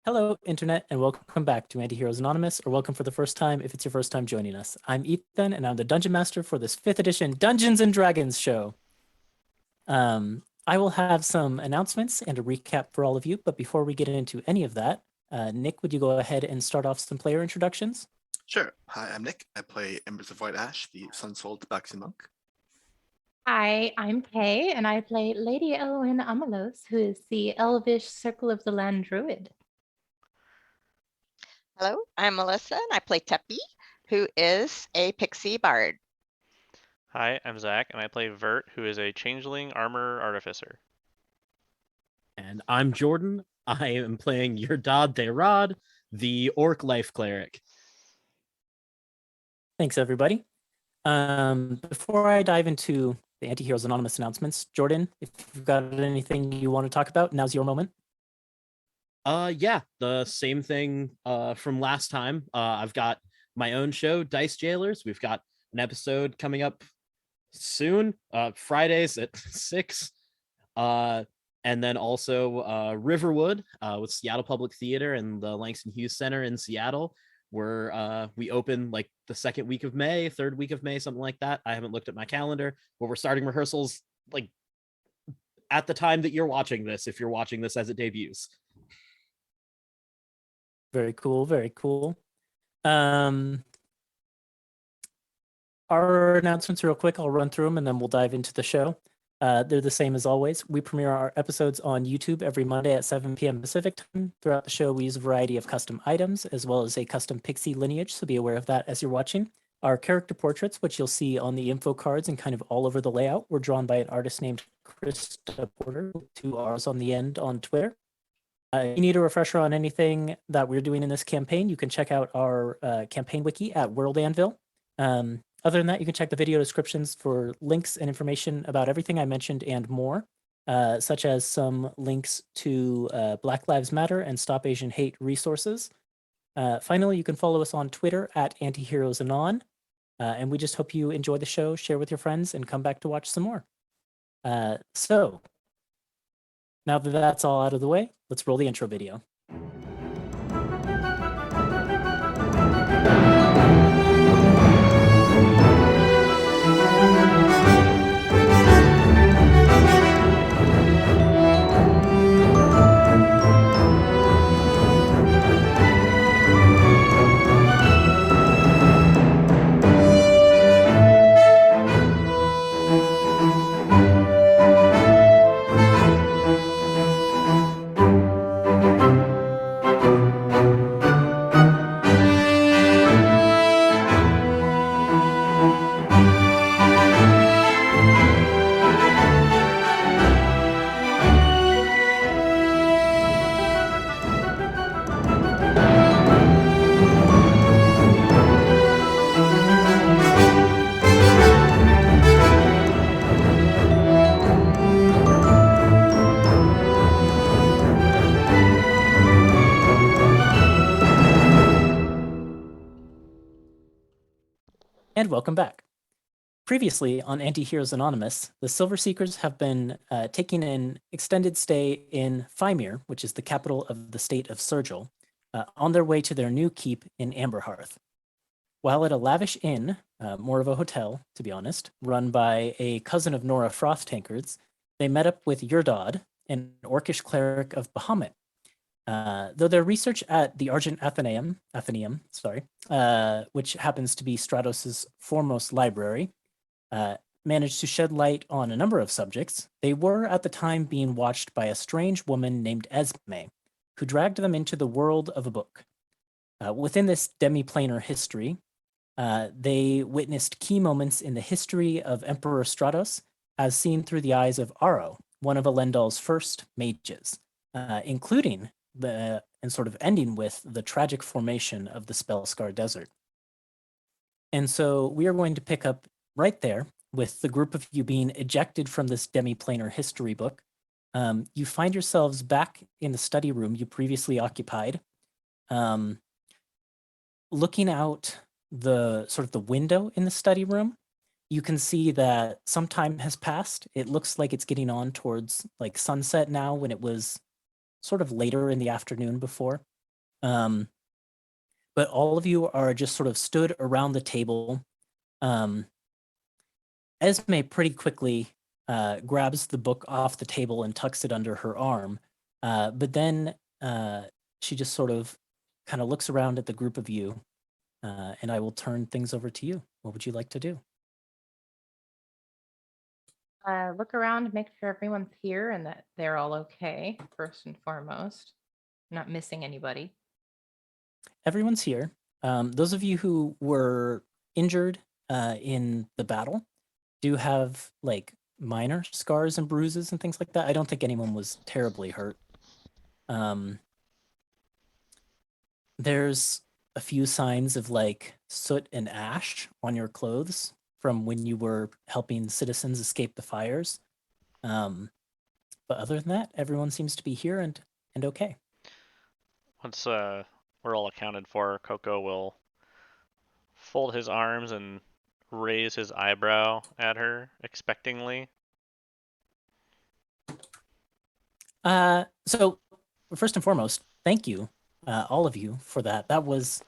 Hello, Internet, and welcome back to Antiheroes Anonymous, or welcome for the first time if it's your first time joining us. I'm Ethan, and I'm the Dungeon Master for this 5th edition Dungeons and Dragons show. I will have some announcements and a recap for all of you, but before we get into any of that, Nick, would you go ahead and start off some player introductions? Sure. Hi, I'm Nick. I play Embers of White Ash, the Sun-Souled Tabaxi monk. Hi, I'm Kay, and I play Lady Elwyn Amalos, who is the Elvish Circle of the Land Druid. Hello, I'm Melissa, and I play Teppy, who is a pixie bard. Hi, I'm Zach, and I play Vert, who is a changeling armor artificer. And I'm Jordan. I am playing Yerdad Derad, the Orc Life Cleric. Thanks, everybody. Before I dive into the Antiheroes Anonymous announcements, Jordan, if you've got anything you want to talk about, now's your moment. Yeah, the same thing from last time. I've got my own show, Dice Jailers. We've got an episode coming up soon, Fridays at 6. And then also Riverwood with Seattle Public Theater and the Langston Hughes Center in Seattle, where we open like the second week of May, third week of May, something like that. I haven't looked at my calendar, but we're starting rehearsals like at the time that you're watching this, if you're watching this as it debuts. Very cool, very cool. Our announcements real quick, I'll run through them and then we'll dive into the show. They're the same as always. We premiere our episodes on YouTube every Monday at 7 p.m. Pacific time. Throughout the show, we use a variety of custom items, as well as a custom pixie lineage, so be aware of that as you're watching. Our character portraits, which you'll see on the info cards and kind of all over the layout, were drawn by an artist named Krista Porter, with 2 R's on the end on Twitter. If you need a refresher on anything that we're doing in this campaign, you can check out our campaign wiki at World Anvil. Other than that, you can check the video descriptions for links and information about everything I mentioned and more, such as some links to Black Lives Matter and Stop Asian Hate resources. Finally, you can follow us on Twitter at Antiheroes Anon, and we just hope you enjoy the show, share with your friends, and come back to watch some more. So, now that that's all out of the way, let's roll the intro video. And welcome back. Previously on Antiheroes Anonymous, the Silver Seekers have been taking an extended stay in Fymyr, which is the capital of the state of Sergil, on their way to their new keep in Amberhearth. While at a lavish inn, more of a hotel, to be honest, run by a cousin of Nora Frothtankards, they met up with Yerdad, an orcish cleric of Bahamut. Though their research at the Argent Athenaeum, which happens to be Stratos's foremost library, managed to shed light on a number of subjects, they were at the time being watched by a strange woman named Esme, who dragged them into the world of a book. Within this demi-planar history, they witnessed key moments in the history of Emperor Stratos as seen through the eyes of Aro, one of Alen'dal's first mages, including and sort of ending with the tragic formation of the Spellscar Desert. And so we are going to pick up right there with the group of you being ejected from this demi-planar history book. You find yourselves back in the study room you previously occupied, looking out the sort of the window in the study room. You can see that some time has passed. It looks like it's getting on towards like sunset now, when it was sort of later in the afternoon before. But all of you are just sort of stood around the table. Esme pretty quickly grabs the book off the table and tucks it under her arm. But then she just sort of kind of looks around at the group of you, and I will turn things over to you. What would you like to do? Look around, make sure everyone's here and that they're all okay, first and foremost. Not missing anybody. Everyone's here. Those of you who were injured in the battle do have like minor scars and bruises and things like that. I don't think anyone was terribly hurt. There's a few signs of like soot and ash on your clothes from when you were helping citizens escape the fires. But other than that, everyone seems to be here and okay. Once we're all accounted for, Coco will fold his arms and raise his eyebrow at her expectingly. So first and foremost, thank you, all of you, for that. That was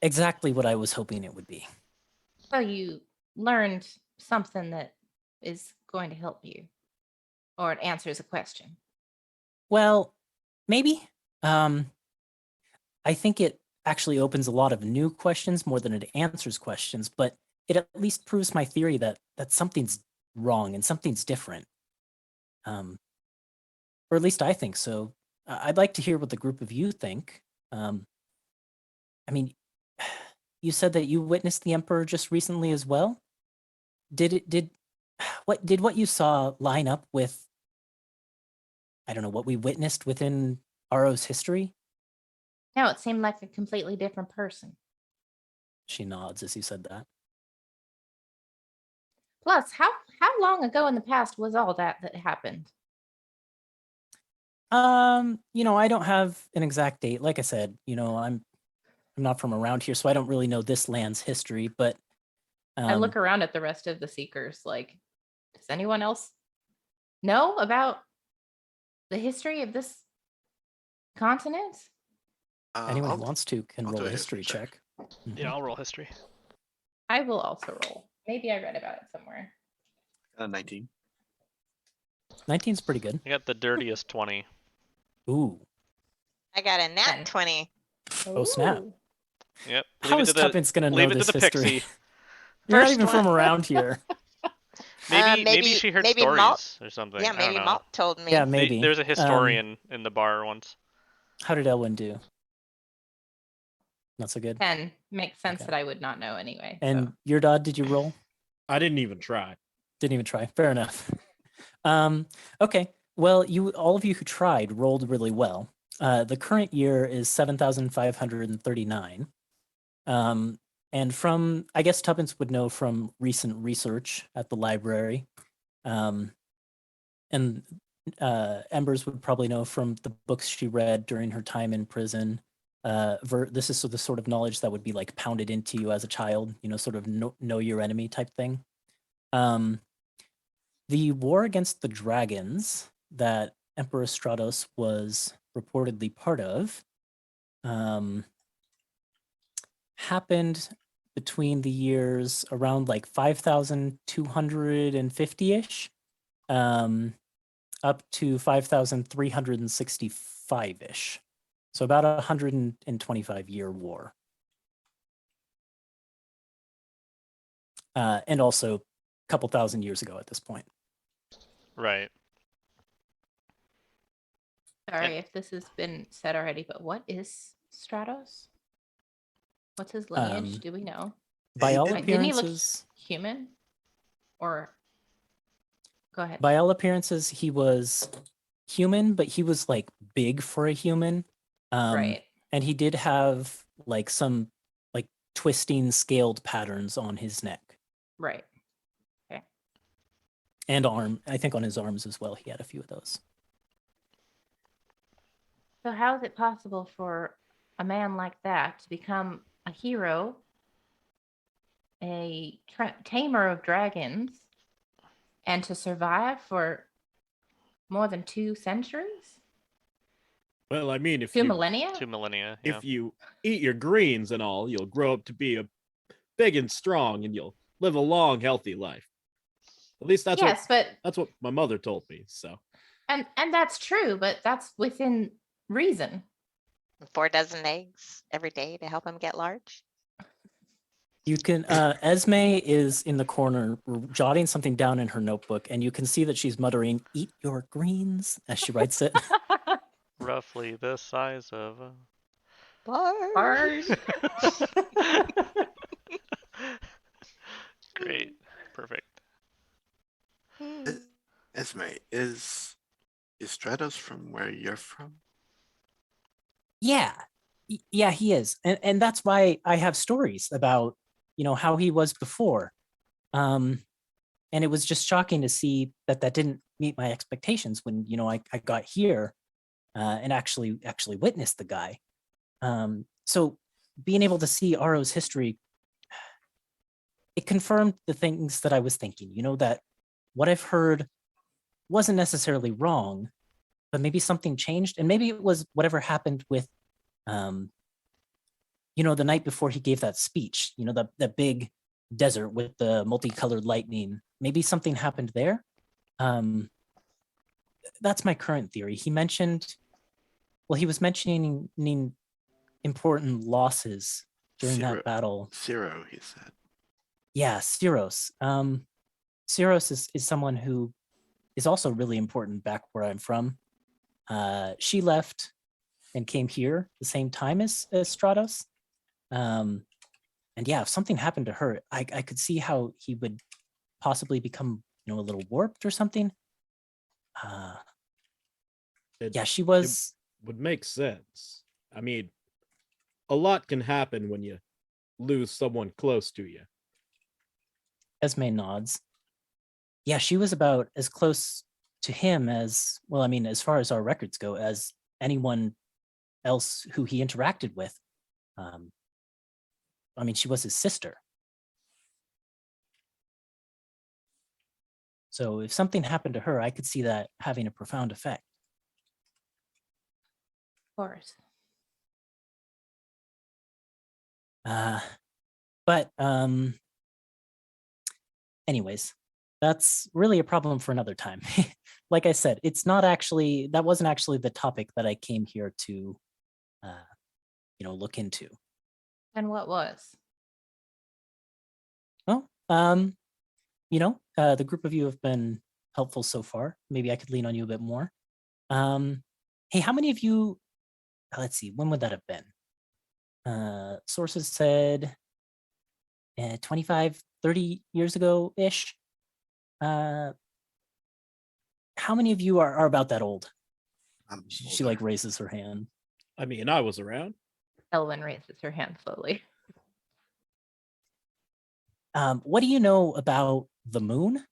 exactly what I was hoping it would be. So you learned something that is going to help you, or it answers a question. Well, maybe. I think it actually opens a lot of new questions more than it answers questions, but it at least proves my theory that something's wrong and something's different. Or at least I think so. I'd like to hear what the group of you think. I mean, you said that you witnessed the Emperor just recently as well. Did what you saw line up with, I don't know, what we witnessed within RO's history? No, it seemed like a completely different person. She nods as you said that. Plus, how long ago in the past was all that happened? I don't have an exact date. Like I said, I'm not from around here, so I don't really know this land's history, but I look around at the rest of the Seekers like, does anyone else know about the history of this continent? anyone who I'll- wants to can I'll roll do a history check. Yeah, I'll roll history. I will also roll. Maybe I read about it somewhere. 19. 19's pretty good. I got the dirtiest 20. Ooh. I got a nat 10. 20. Oh, snap. Ooh. Yep. How is Tuppence gonna know leave it this to the history? pixie. You're not First even from one. around here. Maybe she heard maybe stories Malt- or something. Yeah, I don't maybe know. Malt told me. Yeah, maybe. There's a historian in the bar once. How did Elwyn do? Not so good. 10 makes sense Okay. that I would not know anyway. And So. your dad, did you roll? I didn't even try. Didn't even try. Fair enough. Okay. Well, all of you who tried rolled really well. The current year is 7,539. And from, I guess Tuppence would know from recent research at the library. And Embers would probably know from the books she read during her time in prison. This is the sort of knowledge that would be like pounded into you as a child, sort of know your enemy type thing. The war against the dragons that Emperor Stratos was reportedly part of happened between the years around like 5,250-ish up to 5,365-ish. So about 125-year war. And also a couple thousand years ago at this point. Right. Sorry if this has been said already, but what is Stratos? What's his lineage? Do we know? By all Like, didn't he look appearances, human? Or go ahead. by all appearances, he was human, but he was like big for a human. Right. And he did have like some like twisting scaled patterns on his neck Right. and arm. I think on his arms as well. He had a few of those. So how is it possible for a man like that to become a hero, a tamer of dragons, and to survive for more than 2 centuries? Well, I mean, 2 millennia? 2 millennia. Yeah. if you eat your greens and all, you'll grow up to be a big and strong, and you'll live a long, healthy life. At least that's Yes, but what my mother told me. So and that's true, but that's within reason. 4 dozen eggs every day to help him get large. You can, Esme is in the corner jotting something down in her notebook, and you can see that she's muttering, "Eat your greens," as she writes it. Roughly the size of a... Large. Great. Perfect. Esme, is Stratos from where you're from? Yeah. Yeah, he is. And that's why I have stories about, how he was before. And it was just shocking to see that didn't meet my expectations when, I got here and actually witnessed the guy. So being able to see Aro's history, it confirmed the things that I was thinking, that what I've heard wasn't necessarily wrong, but maybe something changed. And maybe it was whatever happened with, the night before he gave that speech, the big desert with the multicolored lightning. Maybe something happened there. That's my current theory. He was mentioning important losses during that battle. Zero, he said. Yeah, Syros. Syros is someone who is also really important back where I'm from. She left and came here the same time as Stratos. And yeah, if something happened to her, I could see how he would possibly become, a little warped or something. Yeah, she was. would make sense. I mean, a lot can happen when you lose someone close to you. Esme nods. Yeah, she was about as close to him as, well, I mean, as far as our records go, as anyone else who he interacted with. I mean, she was his sister. So if something happened to her, I could see that having a profound effect. Of course. But anyways, that's really a problem for another time. Like I said, that wasn't actually the topic that I came here to, look into. And what was? Well, the group of you have been helpful so far. Maybe I could lean on you a bit more. Hey, how many of you, let's see, when would that have been? Sources said 25, 30 years ago-ish. How many of you are about that old? She like raises her hand. I mean, I was around. Elwyn raises her hand slowly. What do you know about the moon?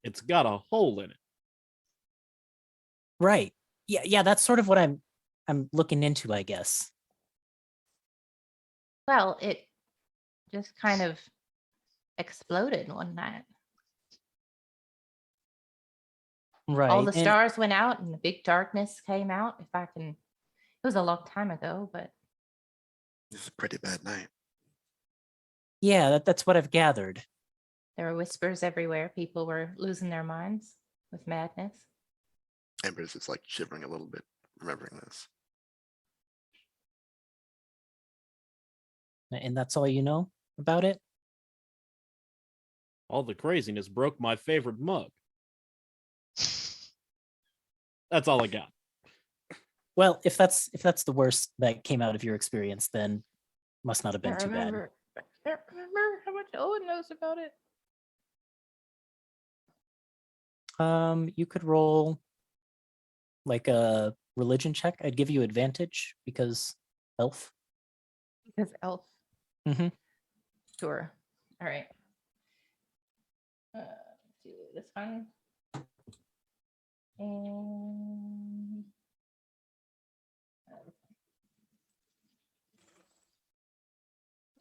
It's got a hole in it. Right. Yeah, that's sort of what I'm looking into, I guess. Well, it just kind of exploded one night. Right. All the and- stars went out and the big darkness came out. It was a long time ago, but It's a pretty bad night. Yeah, that's what I've gathered. there were whispers everywhere. People were losing their minds with madness. Embers is like shivering a little bit, remembering this. And that's all you know about it? All the craziness broke my favorite mug. That's all I got. Well, if that's the worst that came out of your experience, then must not have been too bad. I can't remember how much Owen knows about it. You could roll like a religion check. I'd give you advantage because elf. Because elf. Mhm. Sure. All right. Let's do this one. And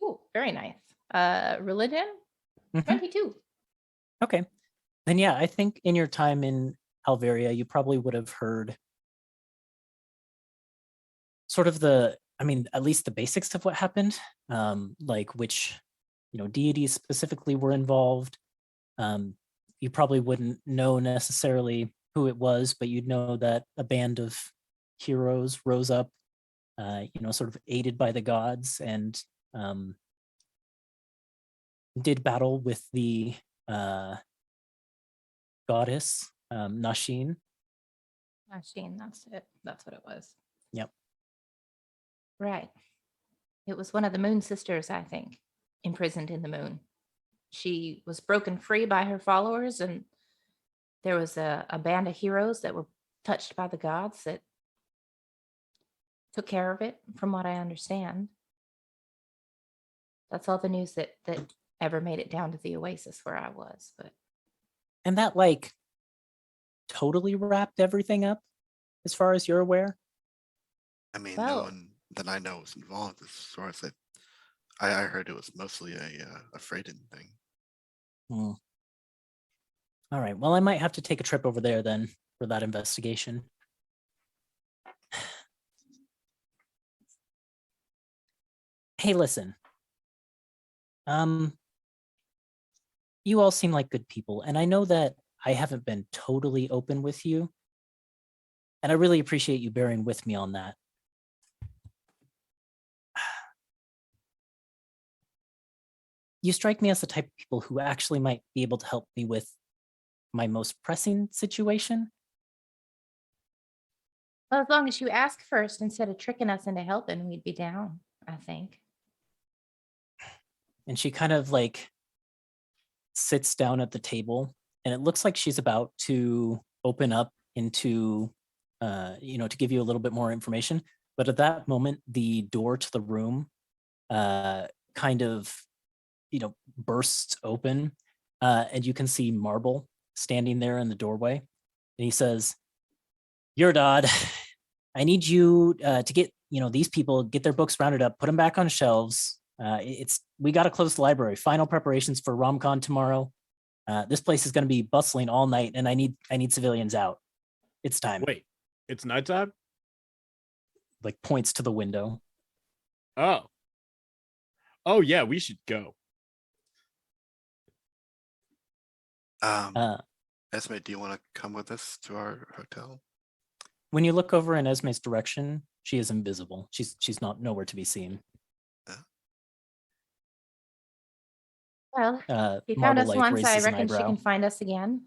oh, very nice. Religion, Mhm. 22. Okay. Then yeah, I think in your time in Alvaria, you probably would have heard sort of at least the basics of what happened, like which, deities specifically were involved. You probably wouldn't know necessarily who it was, but you'd know that a band of heroes rose up, sort of aided by the gods, and did battle with the goddess Nasheen. Machine, that's it. That's what it was. Yep. Right. It was one of the Moon Sisters, I think, imprisoned in the moon. She was broken free by her followers, and there was a band of heroes that were touched by the gods that took care of it, from what I understand. That's all the news that ever made it down to the oasis where I was. But And that like totally wrapped everything up as far as you're aware. I mean, Well- no one that I know was involved as far as I heard it was mostly a Freyden thing. Hmm. All right. Well, I might have to take a trip over there then for that investigation. Hey, listen. You all seem like good people, and I know that I haven't been totally open with you, and I really appreciate you bearing with me on that. You strike me as the type of people who actually might be able to help me with my most pressing situation. well, as long as you ask first instead of tricking us into helping, we'd be down, I think. And she kind of like sits down at the table, and it looks like she's about to open up into to give you a little bit more information, but at that moment the door to the room kind of bursts open, and you can see Marble standing there in the doorway, and he says, Yurdad, I need you to get these people, get their books rounded up, put them back on shelves. We got to close the library. Final preparations for Rom Con tomorrow. This place is going to be bustling all night, and I need civilians out. It's time. Wait, it's nighttime? Like points to the window. Oh. Oh yeah, we should go. Esme, do you want to come with us to our hotel? When you look over in Esme's direction, she is invisible. She's not nowhere to be seen. Well, you found Marble, us like, once, I raises an reckon she eyebrow. can find us again.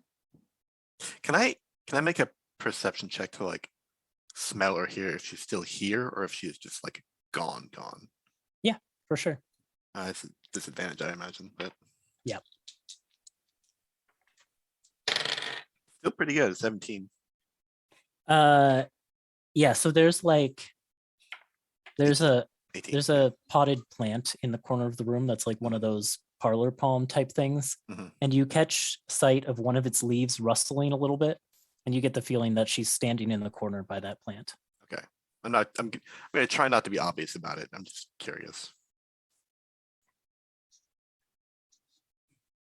Can I make a perception check to like smell or hear if she's still here or if she is just like gone? For sure. It's a disadvantage, I imagine, but Yep. Still pretty good. 17. Yeah, so there's a 18. potted plant in the corner of the room that's like one of those parlor palm type things, Mhm. and you catch sight of one of its leaves rustling a little bit, and you get the feeling that she's standing in the corner by that plant. Okay. I'm gonna try not to be obvious about it. I'm just curious.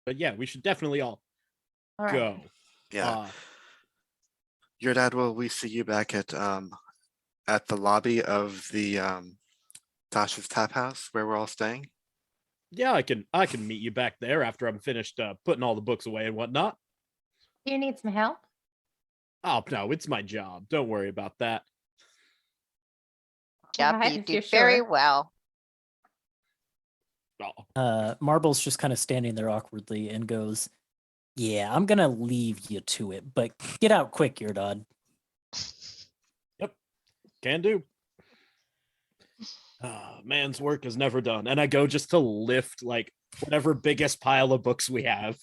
But yeah, we should definitely all All right. go. Yeah. Your dad, will we see you back at the lobby of the Tasha's Tap House where we're all staying? Yeah, I can meet you back there after I'm finished putting all the books away and whatnot. Do you need some help? Oh no, it's my job. Don't worry about that. Yep, Alright, you if do you're very sure. well. Oh, Marble's just kind of standing there awkwardly and goes, "Yeah, I'm gonna leave you to it, but get out quick, Yurdad." can do. Man's work is never done. And I go just to lift like whatever biggest pile of books we have.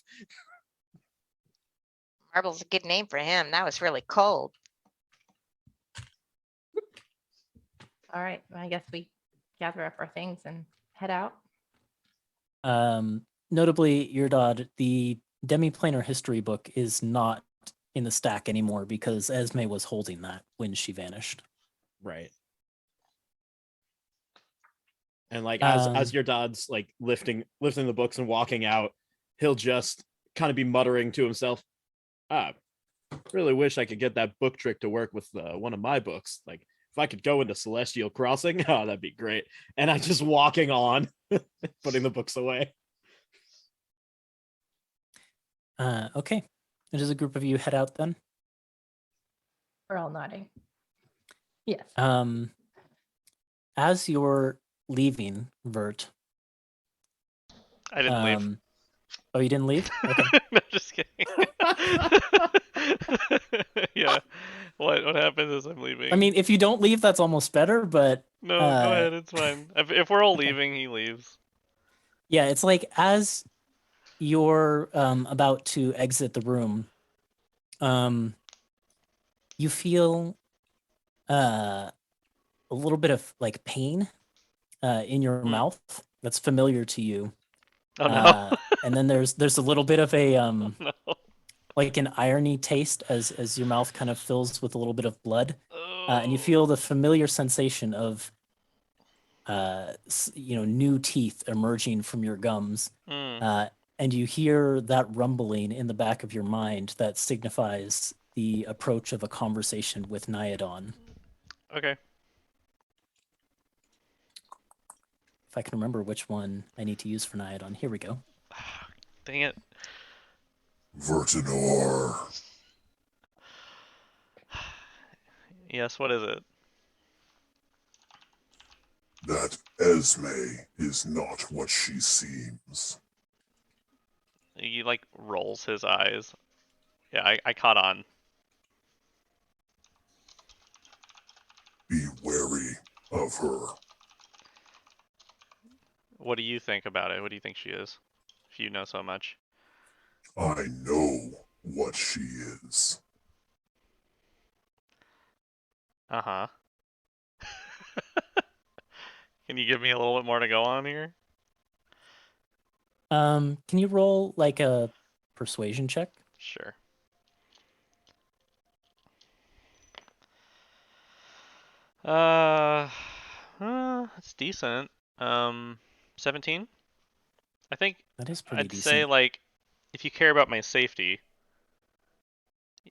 Marble's a good name for him. That was really cold. All right. I guess we gather up our things and head out. Notably, Yurdad, the demi-planar history book is not in the stack anymore because Esme was holding that when she vanished. Right. And like as Um, your dad's like lifting the books and walking out, he'll just kind of be muttering to himself, really wish I could get that book trick to work with one of my books. Like if I could go into Celestial Crossing, oh, that'd be great. And I just walking on, putting the books away. Okay. And does a group of you head out then? We're all nodding. Yes. As you're leaving, Vert. I didn't leave. Oh, you didn't leave? Okay. No, just kidding. Yeah. What happens is I'm leaving. I mean, if you don't leave, that's almost better, but no, go ahead. It's fine. If we're all okay. leaving, he leaves. yeah, it's like as you're about to exit the room, you feel a little bit of like pain in your mouth that's familiar to you. Oh no. And then there's a little bit of a No. like an irony taste as your mouth kind of fills with a little bit of blood, and you feel the familiar sensation of new teeth emerging from your gums, and you hear that rumbling in the back of your mind that signifies the approach of a conversation with Nyadon. Okay. If I can remember which one I need to use for Nyadon. Here we go. Dang it. Vertinor. Yes, what is it? That Esme is not what she seems. He like rolls his eyes. Yeah, I caught on. Be wary of her. What do you think about it? What do you think she is? If you know so much. I know what she is. Uh-huh. Can you give me a little bit more to go on here? Can you roll like a persuasion check? Sure. It's decent. 17. I think That is pretty I'd decent. say like, if you care about my safety,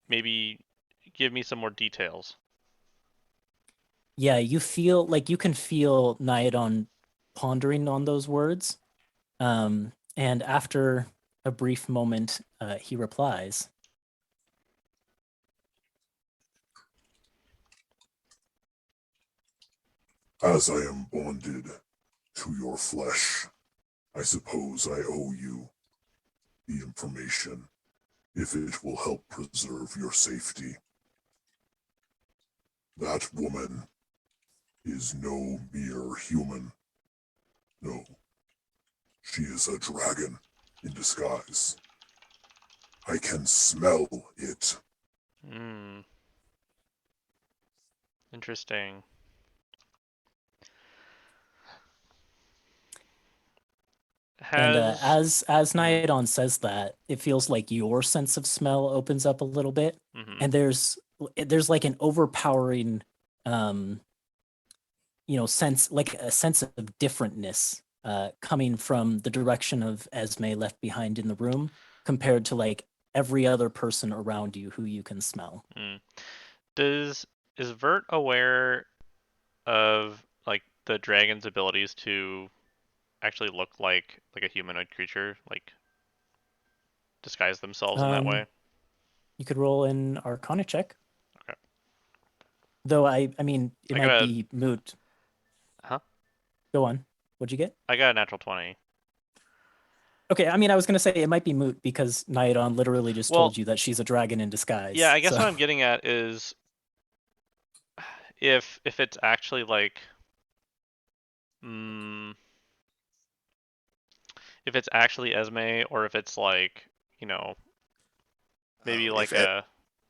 maybe give me some more details. Yeah, you feel like you can feel Nyadon pondering on those words. And after a brief moment, he replies, As I am bonded to your flesh, I suppose I owe you the information, if it will help preserve your safety. That woman is no mere human. No, she is a dragon in disguise. I can smell it. Interesting. and as Nyadon says that, it feels like your sense of smell opens up a little bit, and there's like an overpowering, sense, like a sense of differentness coming from the direction of Esme left behind in the room compared to like every other person around you who you can smell. Is Vert aware of like the dragon's abilities to actually look like a humanoid creature, like disguise themselves in that way? You could roll an Arcana check. Okay. Though I mean, it I might got- be moot. Huh? Go on. What'd you get? I got a natural 20. Okay, I mean, I was gonna say it might be moot because Nyadon literally just Well, told you that she's a dragon in disguise. Yeah, I guess so- what I'm getting at is if it's actually like if it's actually Esme, or if it's like, maybe like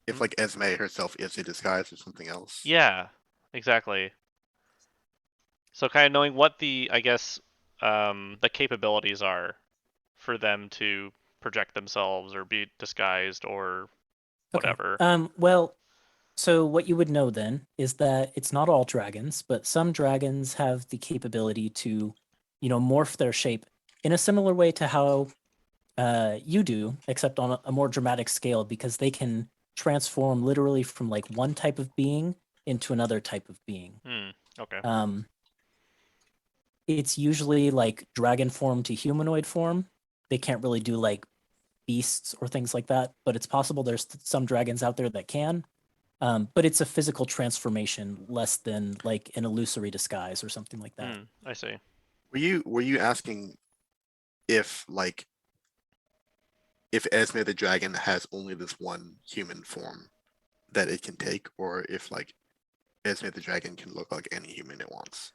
if like Esme herself is a disguise or something else. Yeah, exactly. So kind of knowing what the, I guess, the capabilities are for them to project themselves or be disguised or Okay. whatever. Well, so what you would know then is that it's not all dragons, but some dragons have the capability to, morph their shape in a similar way to how you do, except on a more dramatic scale, because they can transform literally from like one type of being into another type of being. Okay. It's usually like dragon form to humanoid form. They can't really do like beasts or things like that, but it's possible there's some dragons out there that can. But it's a physical transformation less than like an illusory disguise or something like that. I see. Were you asking if if Esme the dragon has only this one human form that it can take, or if like Esme the dragon can look like any human it wants?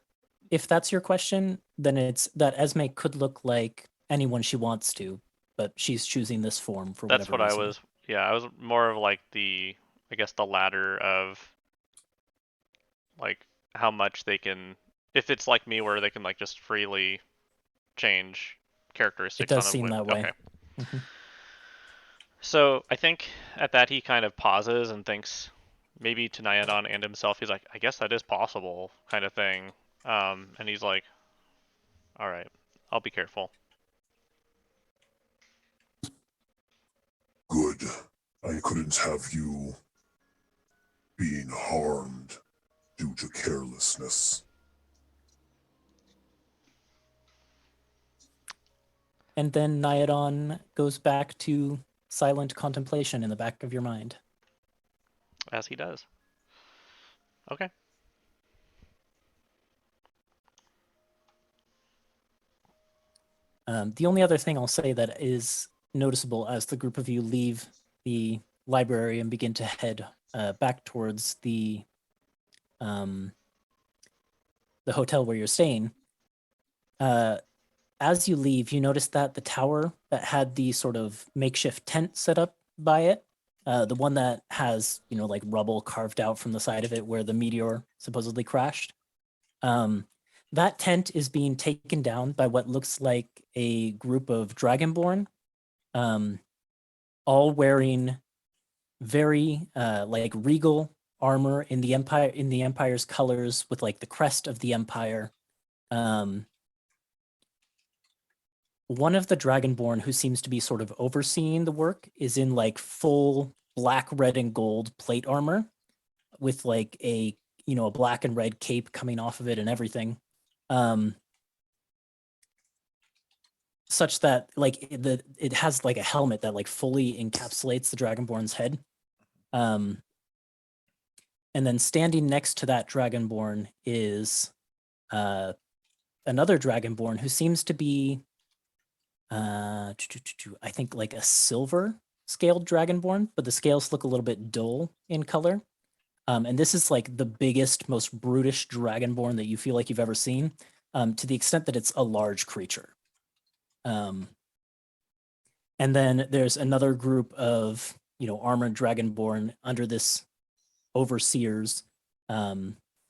If that's your question, then it's that Esme could look like anyone she wants to, but she's choosing this form for That's whatever what reason. I was. Yeah, I was more of like I guess the latter of like how much they can. If it's like me, where they can like just freely change characteristics It does on a seem whim. that way. Okay. Mhm. So I think at that he kind of pauses and thinks maybe to Nyadon and himself, he's like, I guess that is possible, kind of thing. And he's like, all right, I'll be careful. Good. I couldn't have you being harmed due to carelessness. And then Nyadon goes back to silent contemplation in the back of your mind. As he does. Okay. The only other thing I'll say that is noticeable as the group of you leave the library and begin to head back towards the hotel where you're staying, as you leave, you notice that the tower that had the sort of makeshift tent set up by it, the one that has, you know, like rubble carved out from the side of it where the meteor supposedly crashed, that tent is being taken down by what looks like a group of Dragonborn, all wearing very like regal armor in the Empire's colors with like the crest of the Empire. One of the Dragonborn who seems to be sort of overseeing the work is in like full black, red, and gold plate armor with like a, you know, a black and red cape coming off of it and everything. Such that like it has like a helmet that like fully encapsulates the Dragonborn's head. And then standing next to that Dragonborn is another Dragonborn who seems to be I think like a silver scaled Dragonborn, but the scales look a little bit dull in color. And this is like the biggest, most brutish Dragonborn that you feel like you've ever seen, to the extent that it's a large creature. And then there's another group of, you know, armored Dragonborn under this overseer's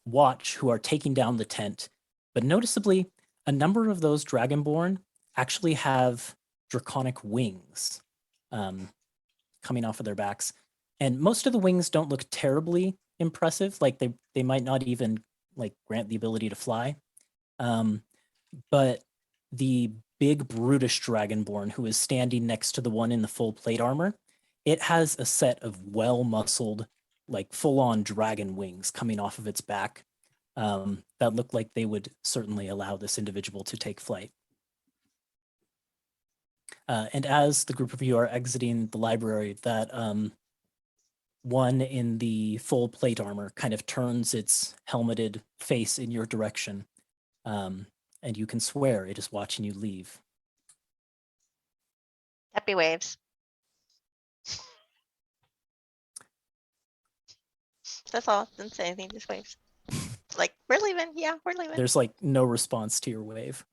watch who are taking down the tent. But noticeably, a number of those Dragonborn actually have draconic wings coming off of their backs. And most of the wings don't look terribly impressive. Like they might not even like grant the ability to fly. But the big brutish Dragonborn who is standing next to the one in the full plate armor, it has a set of well-muscled, like full-on dragon wings coming off of its back that look like they would certainly allow this individual to take flight. And as the group of you are exiting the library, that one in the full plate armor kind of turns its helmeted face in your direction. And you can swear it is watching you leave. Happy waves. That's all. Didn't say anything, just waves. It's like, we're leaving. Yeah, we're leaving. There's like no response to your wave.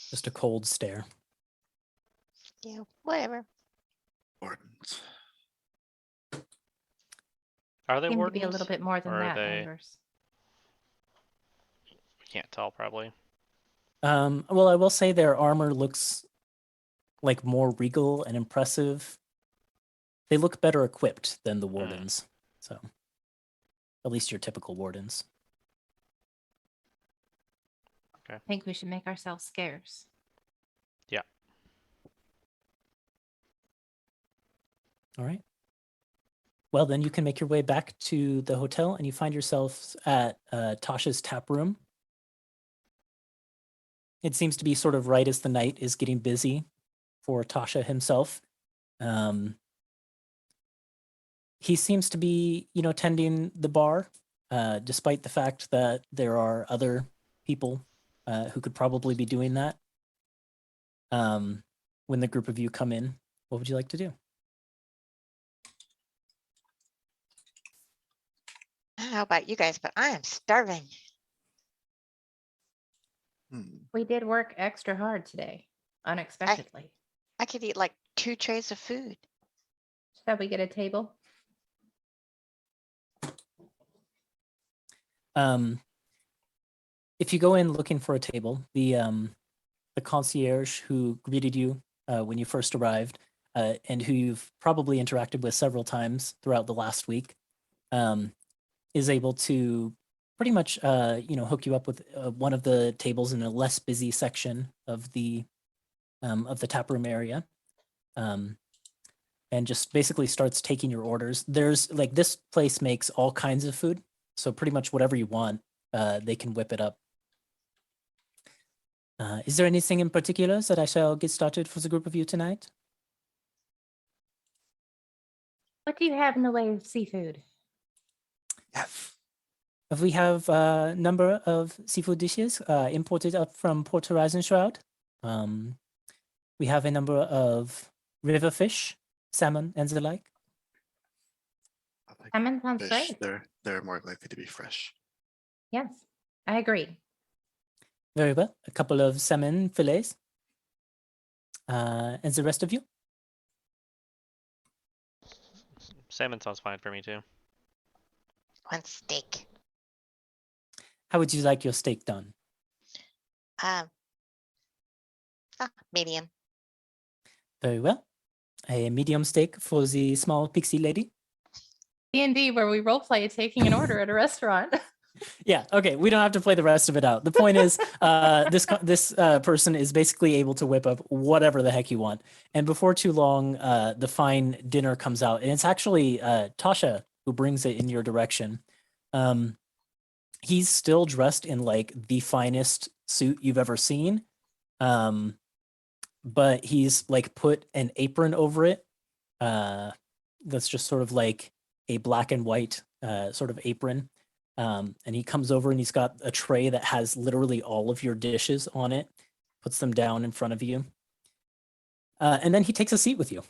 Just a cold stare. Yeah, whatever. Wardens. Are they Seem to wardens? be a little bit more than or are that, they? members. We can't tell probably. Well, I will say their armor looks like more regal and impressive. They look better equipped than the wardens. So at least your typical wardens. I think we should make ourselves scarce. Yeah. All right. Well, then you can make your way back to the hotel and you find yourselves at Tasha's tap room. It seems to be sort of right as the night is getting busy for Tasha himself. He seems to be, tending the bar, despite the fact that there are other people who could probably be doing that. When the group of you come in, what would you like to do? I don't know about you guys, but I am starving. We did work extra hard today, unexpectedly. I could eat like 2 trays of food. Shall we get a table? If you go in looking for a table, the concierge who greeted you when you first arrived, and who you've probably interacted with several times throughout the last week, is able to pretty much hook you up with one of the tables in a less busy section of the tap room area, and just basically starts taking your orders. There's like, this place makes all kinds of food, so pretty much whatever you want, they can whip it up. Is there anything in particular that I shall get started for the group of you tonight? What do you have in the way of seafood? Yes. We have a number of seafood dishes imported up from Port Horizon Shroud. We have a number of river fish, salmon, and the like. I like Salmon sounds fish. great. They're more likely to be fresh. Yes, I agree. Very well. A couple of salmon fillets. And the rest of you? Salmon sounds fine for me too. 1 steak. How would you like your steak done? Medium. Very well. A medium steak for the small pixie lady. D&D where we roleplay taking an order at a restaurant. Yeah. Okay. We don't have to play the rest of it out. The point is, this person is basically able to whip up whatever the heck you want. And before too long, the fine dinner comes out, and it's actually Tasha who brings it in your direction. He's still dressed in like the finest suit you've ever seen, but he's like put an apron over it. That's just sort of like a black and white sort of apron. And he comes over and he's got a tray that has literally all of your dishes on it, puts them down in front of you. And then he takes a seat with you.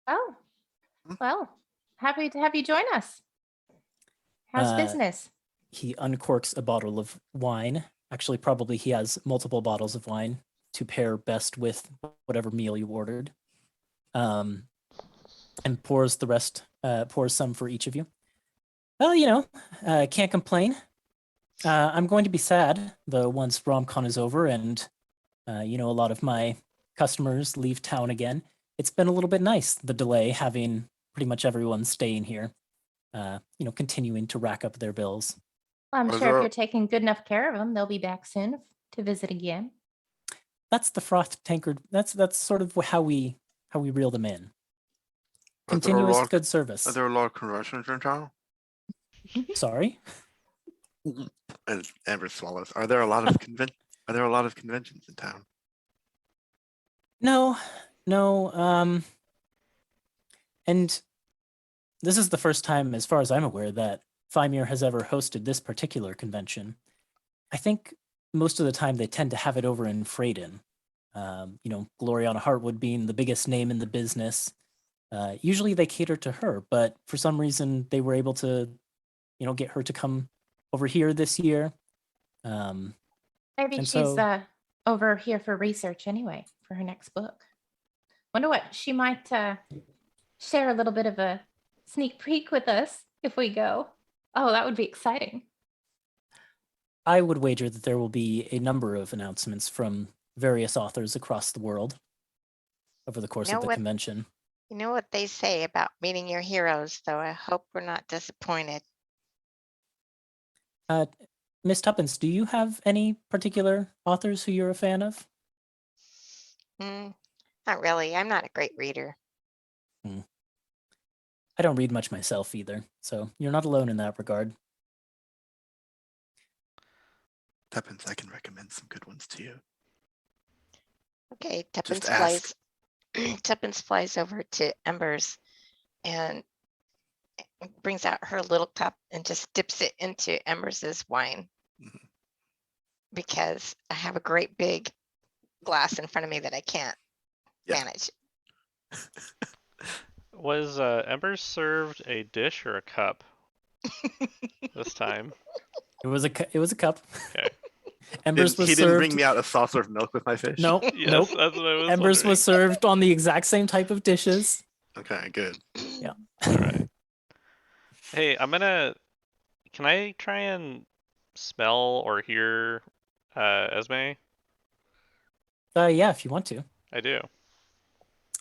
Oh, well, happy to have you join us. How's business? He uncorks a bottle of wine. Actually, probably he has multiple bottles of wine to pair best with whatever meal you ordered. And pours the rest, pours some for each of you. Well, can't complain. I'm going to be sad once Rom Con is over and, a lot of my customers leave town again. It's been a little bit nice, the delay, having pretty much everyone staying here, continuing to rack up their bills. Well, I'm Are sure there- if you're taking good enough care of them, they'll be back soon to visit again. That's the froth tankard. That's sort of how we reel them in. Are there a Continuous lot- good service. Are there a lot of conventions in town? Sorry. And Amber swallows. Are there a lot of conventions in town? No. And this is the first time, as far as I'm aware, that Fymyr has ever hosted this particular convention. I think most of the time they tend to have it over in Freyden. Gloriana Hartwood being the biggest name in the business. Usually they cater to her, but for some reason they were able to, get her to come over here this year. Maybe And she's so- over here for research anyway, for her next book. Wonder what she might share a little bit of a sneak peek with us if we go. Oh, that would be exciting. I would wager that there will be a number of announcements from various authors across the world over the course know of the what- convention. You know what they say about meeting your heroes, though. I hope we're not disappointed. Miss Tuppence, do you have any particular authors who you're a fan of? Not really. I'm not a great reader. I don't read much myself either, so you're not alone in that regard. Tuppence, I can recommend some good ones to you. Okay, Just Tuppence ask. flies. Tuppence flies over to Embers and brings out her little cup and just dips it into Embers's wine Mhm. because I have a great big glass in front of me that I can't Yeah. manage. Was Ember served a dish or a cup this time? It was a cup. Okay. Embers was He didn't bring served. me out a saucer of milk with my fish? Nope, Yes, nope. that's what I was Embers wondering. was served on the exact same type of dishes. Okay, good. Yeah. All right. Hey, can I try and smell or hear Esme? Yeah, if you want to. I do.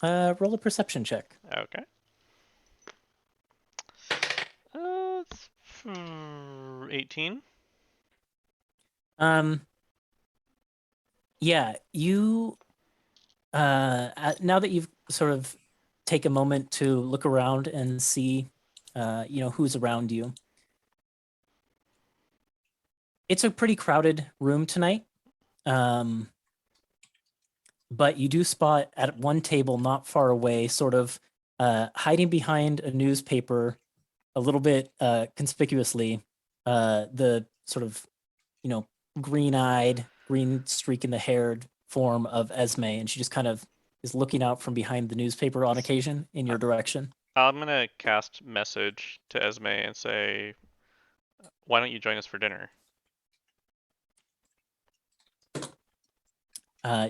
Roll a perception check. Okay. It's, 18. Yeah, you now that you've sort of take a moment to look around and see who's around you. It's a pretty crowded room tonight. But you do spot at one table not far away, sort of hiding behind a newspaper a little bit conspicuously, the sort of, green-eyed, green streak in the haired form of Esme, and she just kind of is looking out from behind the newspaper on occasion in your direction. I'm gonna cast message to Esme and say, "Why don't you join us for dinner?"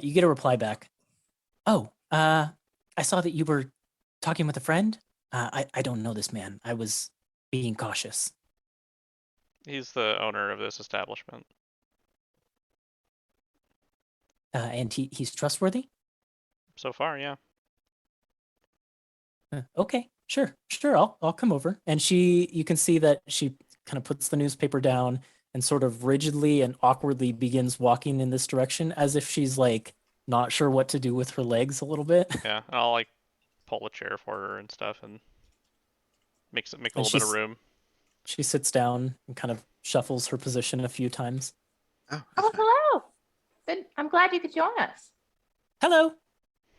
You get a reply back. Oh, I saw that you were talking with a friend. I don't know this man. I was being cautious. He's the owner of this establishment. And he's trustworthy? So far, yeah. Okay, sure. I'll come over. And you can see that she kind of puts the newspaper down and sort of rigidly and awkwardly begins walking in this direction as if she's like not sure what to do with her legs a little bit. Yeah, and I'll like pull a chair for her and stuff and make a And little bit of room. She sits down and kind of shuffles her position a few times. Oh, Oh, that's nice. hello. I'm glad you could join us. Hello.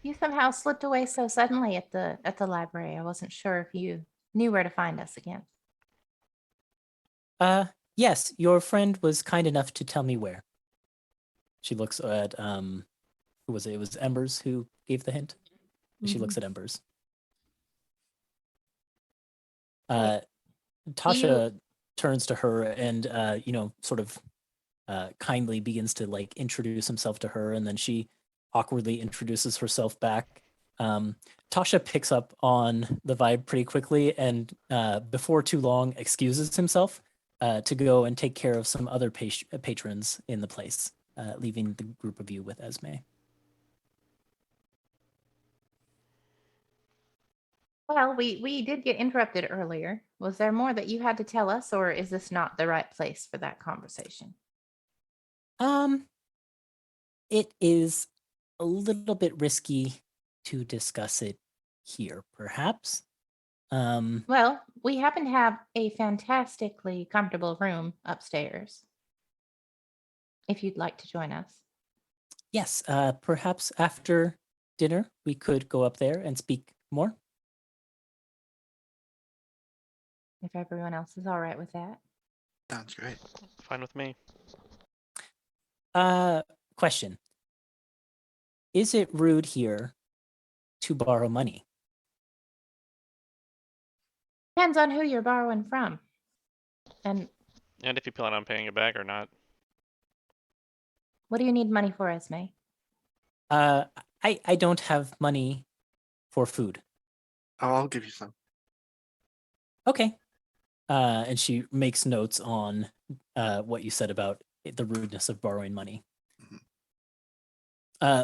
You somehow slipped away so suddenly at the library. I wasn't sure if you knew where to find us again. Yes, your friend was kind enough to tell me where. She looks at who was it? It was Embers who gave the hint. She looks at Embers. Tasha turns to her and sort of kindly begins to like introduce himself to her, and then she awkwardly introduces herself back. Tasha picks up on the vibe pretty quickly and before too long excuses himself to go and take care of some other patrons in the place, leaving the group of you with Esme. Well, we did get interrupted earlier. Was there more that you had to tell us, or is this not the right place for that conversation? It is a little bit risky to discuss it here, perhaps. Well, we happen to have a fantastically comfortable room upstairs. If you'd like to join us. Yes, perhaps after dinner we could go up there and speak more. If everyone else is all right with that. Sounds great. Fine with me. Question. Is it rude here to borrow money? Depends on who you're borrowing from. And And if you plan on paying it back or not. what do you need money for, Esme? I don't have money for food. Oh, I'll give you some. Okay. And she makes notes on what you said about the rudeness of borrowing money.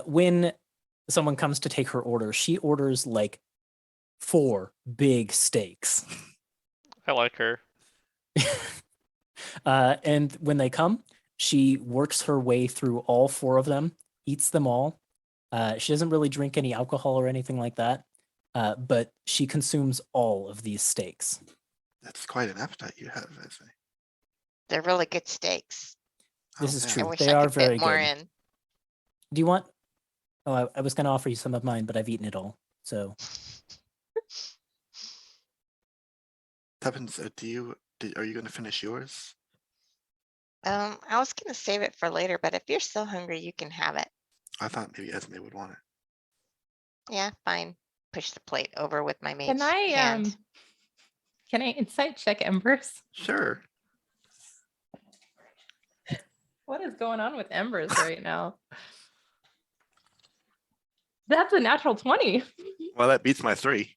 When someone comes to take her order, she orders like 4 big steaks. I like her. And when they come, she works her way through all 4 of them, eats them all. She doesn't really drink any alcohol or anything like that. but she consumes all of these steaks. That's quite an appetite you have, Esme. They're really good steaks. This Oh, is man. true. I wish They I are could very fit more good. in. Do you want? Oh, I was going to offer you some of mine, but I've eaten it all. So Tuppence, are you going to finish yours? I was gonna save it for later, but if you're still hungry, you can have it. I thought maybe Esme would want it. Yeah, fine. Push the plate over with my mate's Can I hand. can I insight check Embers? Sure. What is going on with Embers right now? That's a natural 20. Well, that beats my 3.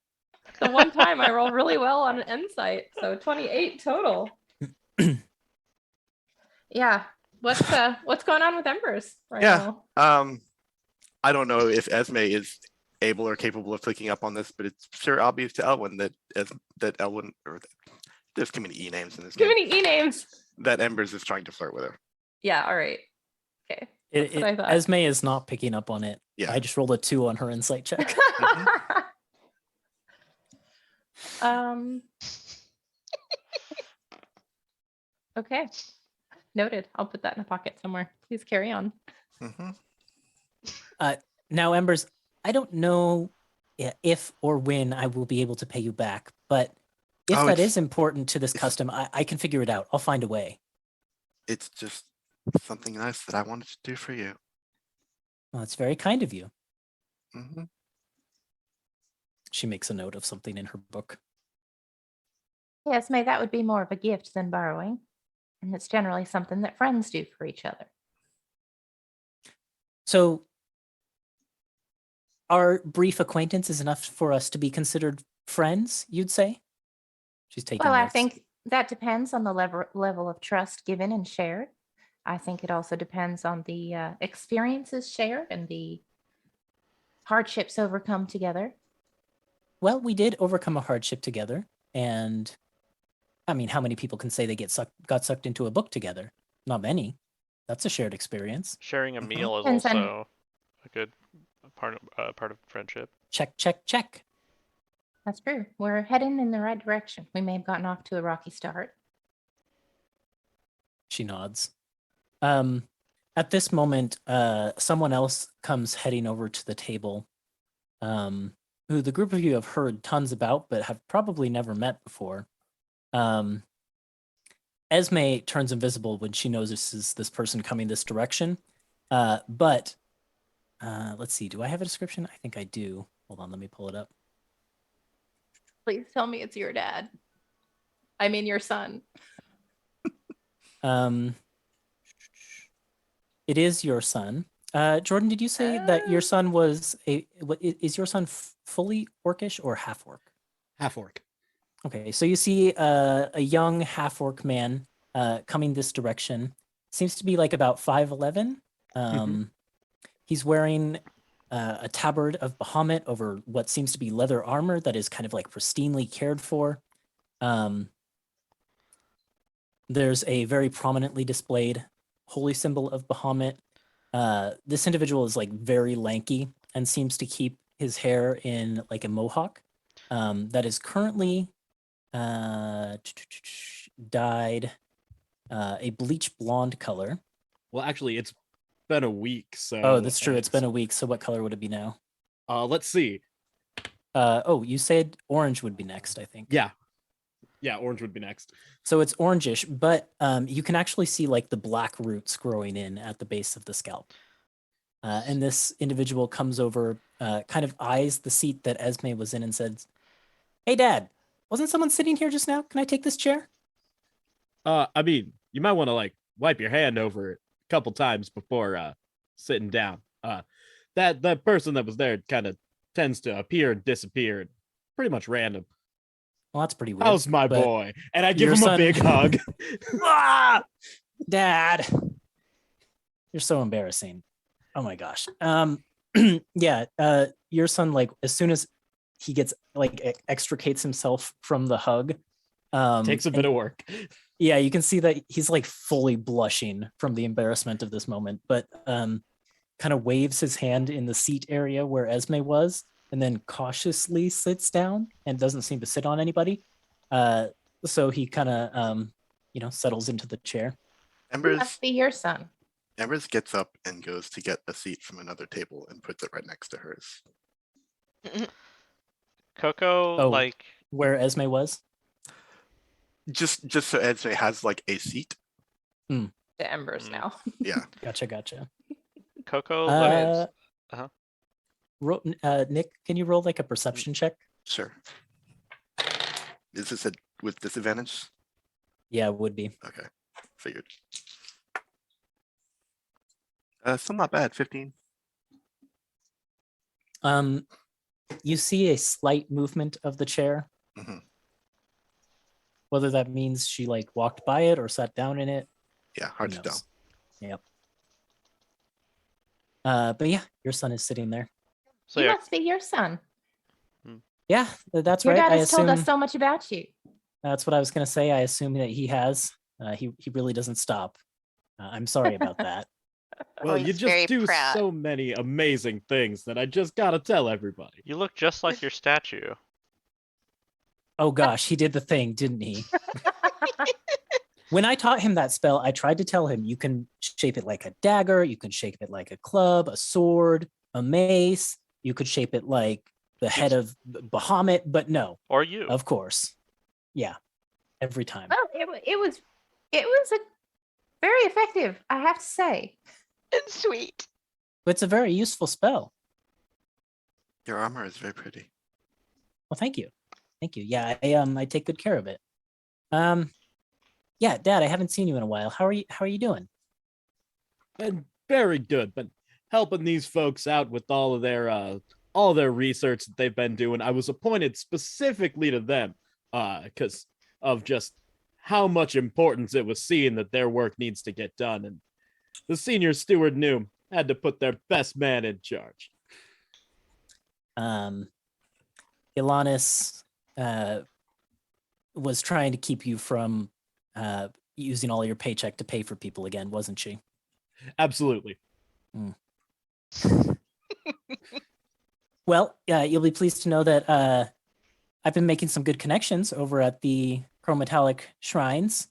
The one time I roll really well on an insight, so 28 total. Yeah. What's going on with Embers right Yeah. now? I don't know if Esme is able or capable of picking up on this, but it's sure obvious to Elwyn that Elwyn, or there's too many E names in this Too game, many E names. that Embers is trying to flirt with her. Yeah, all right. Okay. That's what I thought. Esme is not picking up on it. Yeah. I just rolled a 2 on her insight check. Okay. Noted. I'll put that in a pocket somewhere. Please carry on. Mhm. Now, Embers, I don't know if or when I will be able to pay you back, but if Oh, that it's- is important to this it's- custom, I can figure it out. I'll find a way. It's just something nice that I wanted to do for you. Well, it's very kind of you. Hmm. She makes a note of something in her book. Yes, may that would be more of a gift than borrowing. And it's generally something that friends do for each other. So, our brief acquaintance is enough for us to be considered friends, you'd say? She's taking Well, I notes. think that depends on the level of trust given and shared. I think it also depends on the experiences shared and the hardships overcome together. Well, we did overcome a hardship together, and I mean, how many people can say they got sucked into a book together? Not many. That's a shared experience. Sharing a Mhm. meal is Depends on- also a good part of friendship. Check, check, check. That's true. We're heading in the right direction. We may have gotten off to a rocky start. She nods. At this moment, someone else comes heading over to the table, who the group of you have heard tons about, but have probably never met before. Esme turns invisible when she notices this person coming this direction. But let's see, do I have a description? I think I do. Hold on, let me pull it up. Please tell me it's your dad. I mean, your son. It is your son. Jordan, did you say that your son was is your son fully orcish or half orc? Half orc. Okay, so you see a young half orc man coming this direction. Seems to be like about 5'11". He's wearing a tabard of Bahamut over what seems to be leather armor that is kind of like pristinely cared for. There's a very prominently displayed holy symbol of Bahamut. This individual is like very lanky and seems to keep his hair in like a mohawk that is currently dyed a bleach blonde color. Well, actually, it's been a week, so. Oh, that's true. It's been a week. So what color would it be now? Let's see. Oh, you said orange would be next, I think. Yeah, orange would be next. So it's orangish, but you can actually see like the black roots growing in at the base of the scalp. And this individual comes over, kind of eyes the seat that Esme was in and says, "Hey, Dad, wasn't someone sitting here just now? Can I take this chair?" I mean, you might want to like wipe your hand over it a couple times before sitting down. That person that was there kind of tends to appear and disappear, pretty much random. Well, that's pretty weird. How's my but- boy? And I give your him son- a big hug. Ah! Dad, you're so embarrassing. Oh my gosh. Yeah. Your son, like, as soon as he gets like extricates himself from the hug, Takes a bit of work. yeah, you can see that he's like fully blushing from the embarrassment of this moment, but kind of waves his hand in the seat area where Esme was, and then cautiously sits down and doesn't seem to sit on anybody. So he kind of, settles into the chair. He Embers must be your son. Embers gets up and goes to get a seat from another table and puts it right next to hers. Coco, Oh. like, Where Esme was. Just so Esme has like a seat. The embers Mm. now. Yeah. Gotcha. Coco looks, Nick, can you roll like a perception check? Sure. Is this with disadvantage? Yeah, it would be. Okay. Figured. Still not bad. 15. You see a slight movement of the chair. Mhm. Whether that means she like walked by it or sat down in it. Yeah, hard to tell. Yep. But yeah, your son is sitting there. so He yeah, must be your son. Yeah, that's Your right. dad I has told assume us so much about you. that's what I was gonna say. I assume that he has. He really doesn't stop. I'm sorry about that. Well, you he's very just do proud. so many amazing things that I just gotta tell everybody. you look just like your statue. Oh gosh, he did the thing, didn't he? When I taught him that spell, I tried to tell him you can shape it like a dagger, you can shape it like a club, a sword, a mace, you could shape it like the head of Bahamut, but no, Or you. of course. Yeah, every time. Well, it was a very effective, I have to say. And sweet. But it's a very useful spell. Your armor is very pretty. Well, thank you. Thank you. Yeah, I take good care of it. Yeah, Dad, I haven't seen you in a while. How are you doing? And very good, but helping these folks out with all their research that they've been doing. I was appointed specifically to them, because of just how much importance it was seen that their work needs to get done. And the senior steward knew had to put their best man in charge. Ilanis was trying to keep you from using all your paycheck to pay for people again, wasn't she? Absolutely. Well, you'll be pleased to know that I've been making some good connections over at the chrometallic shrines.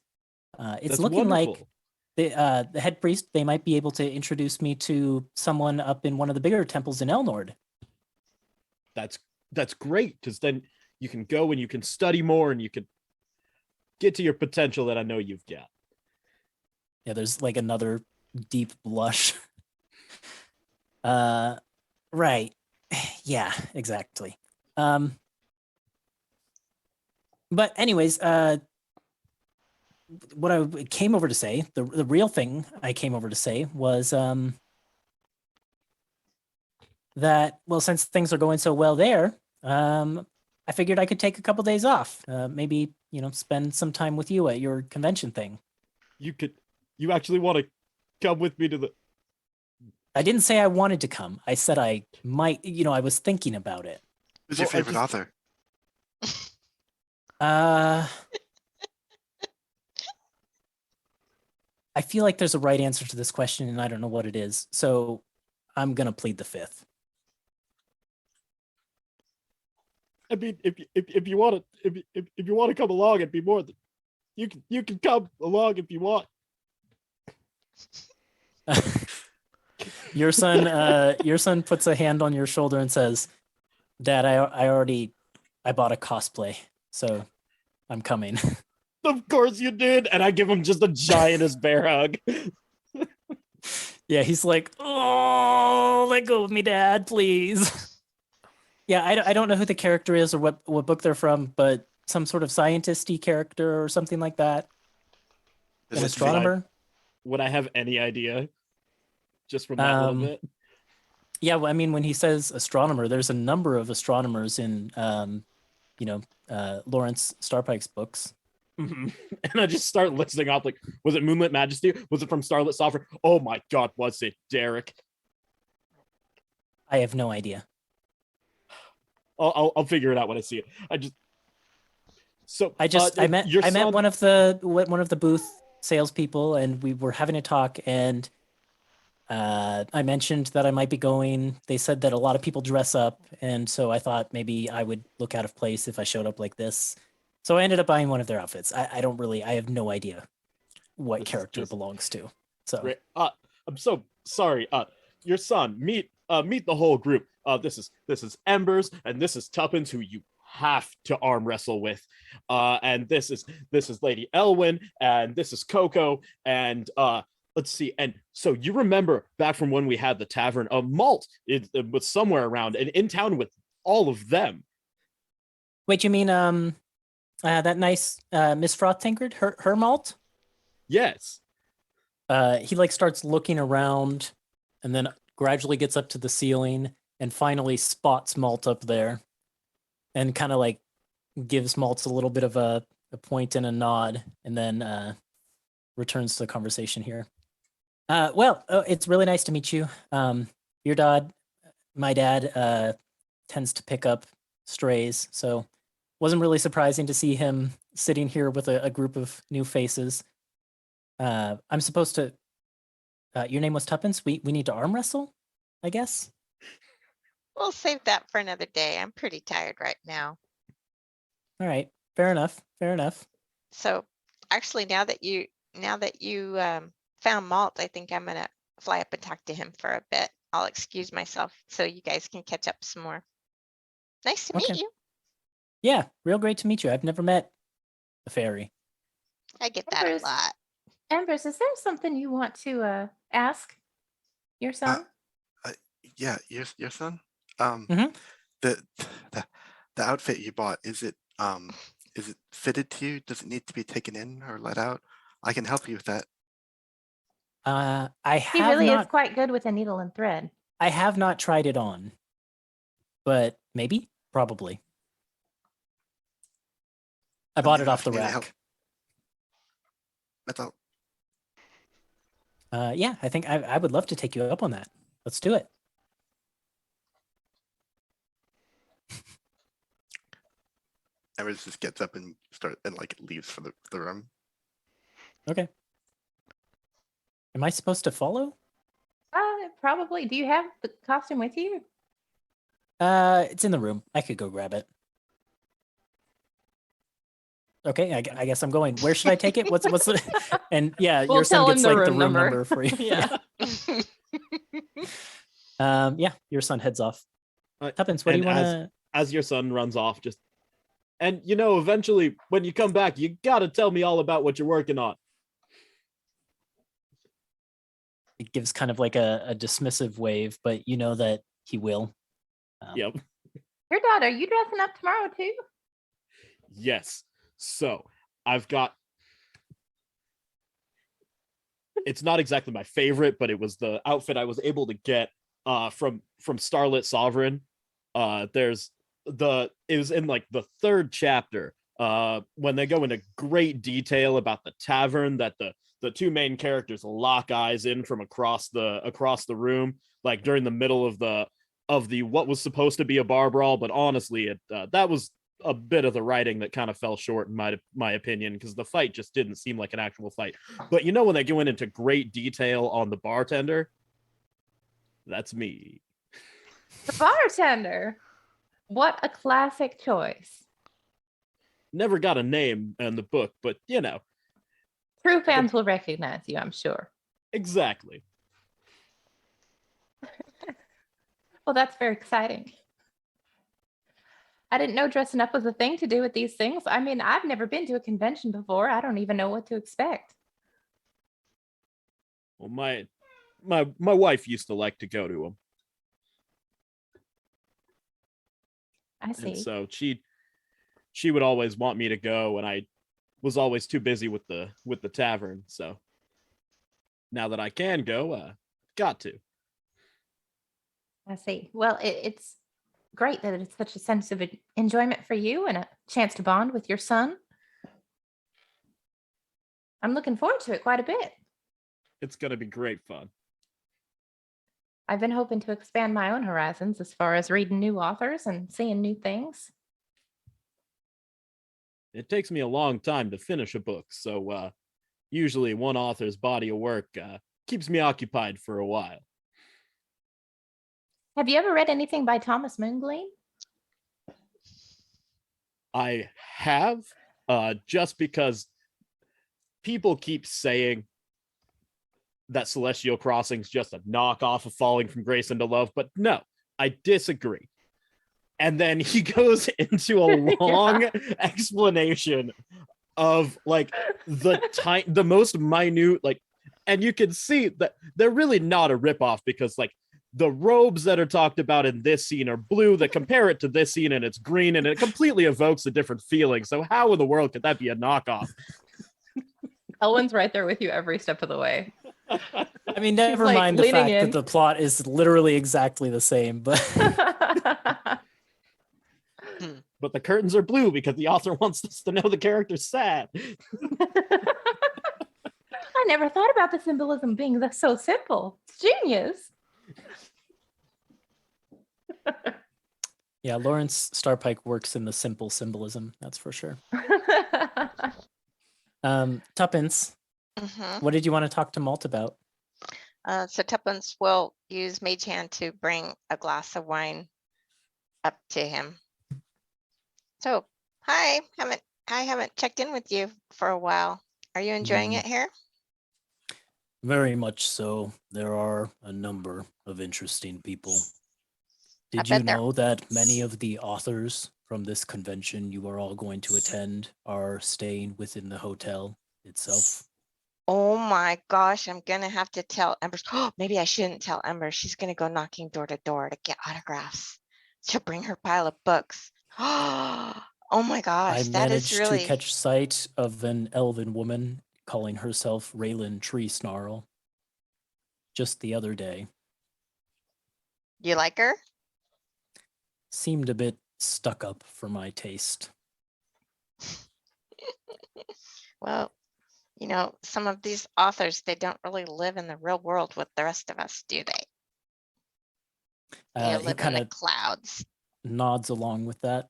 It's That's looking wonderful. like the head priest, they might be able to introduce me to someone up in one of the bigger temples in Elnord. That's great, because then you can go and you can study more and you can get to your potential that I know you've got. Yeah, there's like another deep blush. Right. Yeah, exactly. But anyways, what I came over to say, the real thing I came over to say was that, well, since things are going so well there, I figured I could take a couple days off. Maybe, spend some time with you at your convention thing. You actually want to come with me to the... I didn't say I wanted to come. I said I might, I was thinking about it. Who's your Well, I favorite just- author? I feel like there's a right answer to this question and I don't know what it is. So I'm going to plead the fifth. I mean, if you want to if you want to come along, it'd be more than you can come along if you want. Your son puts a hand on your shoulder and says, "Dad, I bought a cosplay, so I'm coming." Of course you did, and I give him just a giantest bear hug. Yeah, he's like, "Oh, let go of me, Dad, please." Yeah, I don't know who the character is or what book they're from, but some sort of scientist-y character or something like that. Is An it astronomer. Would I have any idea? Just from that little bit. Yeah, well, I mean, when he says astronomer, there's a number of astronomers in, Lawrence Starpike's books. Mhm. And I just start listing off, like, was it Moonlit Majesty? Was it from Starlit Software? Oh my god, was it Derek? I have no idea. I'll figure it out when I see it. I met one of the booth salespeople, and we were having a talk, and I mentioned that I might be going. They said that a lot of people dress up, and so I thought maybe I would look out of place if I showed up like this. So I ended up buying one of their outfits. I don't really, I have no idea what This is character it just belongs to. So Great. I'm so sorry. Your son, meet the whole group. This is Embers, and this is Tuppence, who you have to arm wrestle with. And this is Lady Elwyn, and this is Coco, and let's see. And so you remember back from when we had the tavern, Malt, it was somewhere around and in town with all of them. wait, you mean that nice Miss Froth Tankard, her malt? Yes. He like starts looking around, and then gradually gets up to the ceiling, and finally spots Malt up there, and kind of like gives Malt a little bit of a point and a nod, and then returns to the conversation here. It's really nice to meet you. Your dad, my dad, tends to pick up strays, so wasn't really surprising to see him sitting here with a group of new faces. I'm supposed to. Your name was Tuppence. We need to arm wrestle, I guess. We'll save that for another day. I'm pretty tired right now. All right, fair enough. Fair enough. So actually, now that you found Malt, I think I'm gonna fly up and talk to him for a bit. I'll excuse myself so you guys can catch up some more. Nice to Okay. meet you. Yeah, real great to meet you. I've never met a fairy. I get that a Embers. lot. Embers, is there something you want to ask your son? Yeah, your son. Mhm. The the outfit you bought, is it fitted to you? Does it need to be taken in or let out? I can help you with that. I He have really is not. quite good with a needle and thread. I have not tried it on, but maybe, probably. I bought it off the Asking me to help. rack. That's all. Yeah, I think I would love to take you up on that. Let's do it. Everett just gets up and like leaves for the room. Okay. Am I supposed to follow? Probably. Do you have the costume with you? It's in the room. I could go grab it. Okay, I guess I'm going. Where should I take it? What's the? And yeah, We'll your son tell him gets the like the room room number. number for you. Yeah. Yeah, your son heads off. Uh, Tuppence, what do you and want to? as your son runs off, and eventually when you come back, you gotta tell me all about what you're working on. It gives kind of like a dismissive wave, but you know that he will. Yep. Your daughter, are you dressing up tomorrow too? Yes. So I've got. It's not exactly my favorite, but it was the outfit I was able to get from Starlit Sovereign. It was in like the third chapter when they go into great detail about the tavern that the two main characters lock eyes in from across the room, like during the middle of the what was supposed to be a bar brawl, but honestly that was a bit of the writing that kind of fell short in my opinion, because the fight just didn't seem like an actual fight. But when they go into great detail on the bartender, that's me. The bartender. What a classic choice. Never got a name in the book, but True fans will recognize you, I'm sure. exactly. Well, that's very exciting. I didn't know dressing up was a thing to do with these things. I mean, I've never been to a convention before. I don't even know what to expect. Well, my wife used to like to go to them, I see. and so she would always want me to go, and I was always too busy with the tavern. So now that I can go, got to. I see. Well, it's great that it's such a sense of enjoyment for you and a chance to bond with your son. I'm looking forward to it quite a bit. It's gonna be great fun. I've been hoping to expand my own horizons as far as reading new authors and seeing new things. It takes me a long time to finish a book, so usually one author's body of work keeps me occupied for a while. Have you ever read anything by Thomas Moongleam? I have, just because people keep saying that Celestial Crossing's just a knockoff of Falling from Grace into Love, but no, I disagree. And then he goes into a long explanation of like the most minute, like, and you can see that they're really not a ripoff because like the robes that are talked about in this scene are blue that compare it to this scene and it's green and it completely evokes a different feeling. So how in the world could that be a knockoff? Elwyn's right there with you every step of the way. I mean, never like, mind the leaning fact in. that the plot is literally exactly the same, but But the curtains are blue because the author wants us to know the character's sad. I never thought about the symbolism being so simple. It's genius. yeah, Lawrence Starpike works in the simple symbolism, that's for sure. Tuppence, Mhm. what did you want to talk to Malt about? So Tuppence will use Mage Hand to bring a glass of wine up to him. So, hi, I haven't checked in with you for a while. Are you enjoying it here? Very much so. There are a number of interesting people. Did you bet there- know that many of the authors from this convention you are all going to attend are staying within the hotel itself? Oh my gosh, I'm gonna have to tell Ember. Oh, maybe I shouldn't tell Ember. She's gonna go knocking door to door to get autographs. She'll bring her pile of books. Oh my I gosh, that is managed really to catch sight of an elven woman calling herself Raylan Tree Snarl just the other day. you like her? Seemed a bit stuck up for my taste. Well, you know, some of these authors, they don't really live in the real world with the rest of us, do they? They He live in kind the of clouds. nods along with that.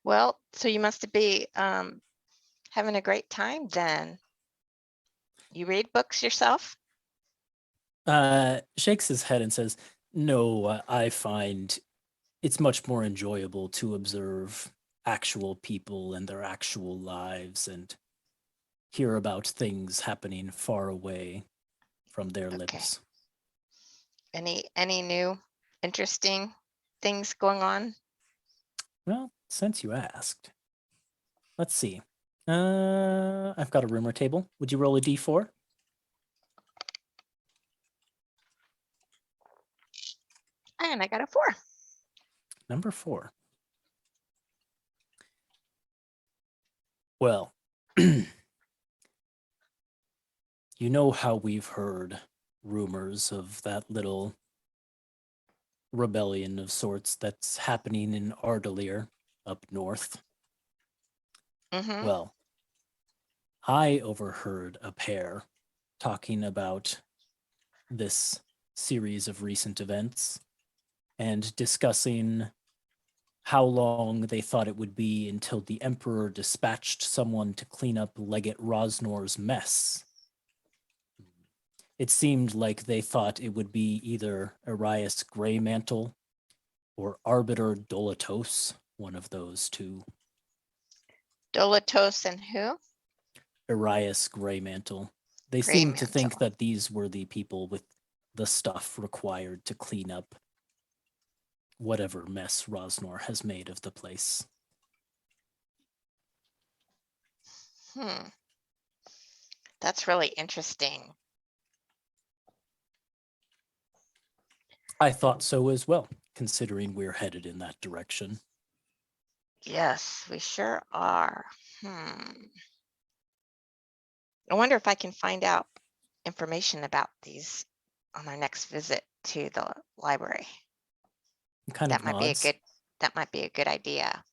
Well, so you must be having a great time then. You read books yourself? Shakes his head and says, "No, I find it's much more enjoyable to observe actual people and their actual lives and hear about things happening far away from their Okay. lips." Any new interesting things going on? Well, since you asked, let's see. I've got a rumor table. Would you roll a d4? And I got a 4. Number 4. Well, you know how we've heard rumors of that little rebellion of sorts that's happening in Ardalier up north? Mm-hmm. Well, I overheard a pair talking about this series of recent events and discussing how long they thought it would be until the Emperor dispatched someone to clean up Legate Rosnor's mess. It seemed like they thought it would be either Arias Greymantle or Arbiter Dolatos, one of those two. Dolatos and who? Arias Greymantle. They seemed to think Greymantle. that these were the people with the stuff required to clean up whatever mess Rosnor has made of the place. That's really interesting. I thought so as well, considering we're headed in that direction. Yes, we sure are. I wonder if I can find out information about these on our next visit to the library. Kind That of might be a nods. good idea.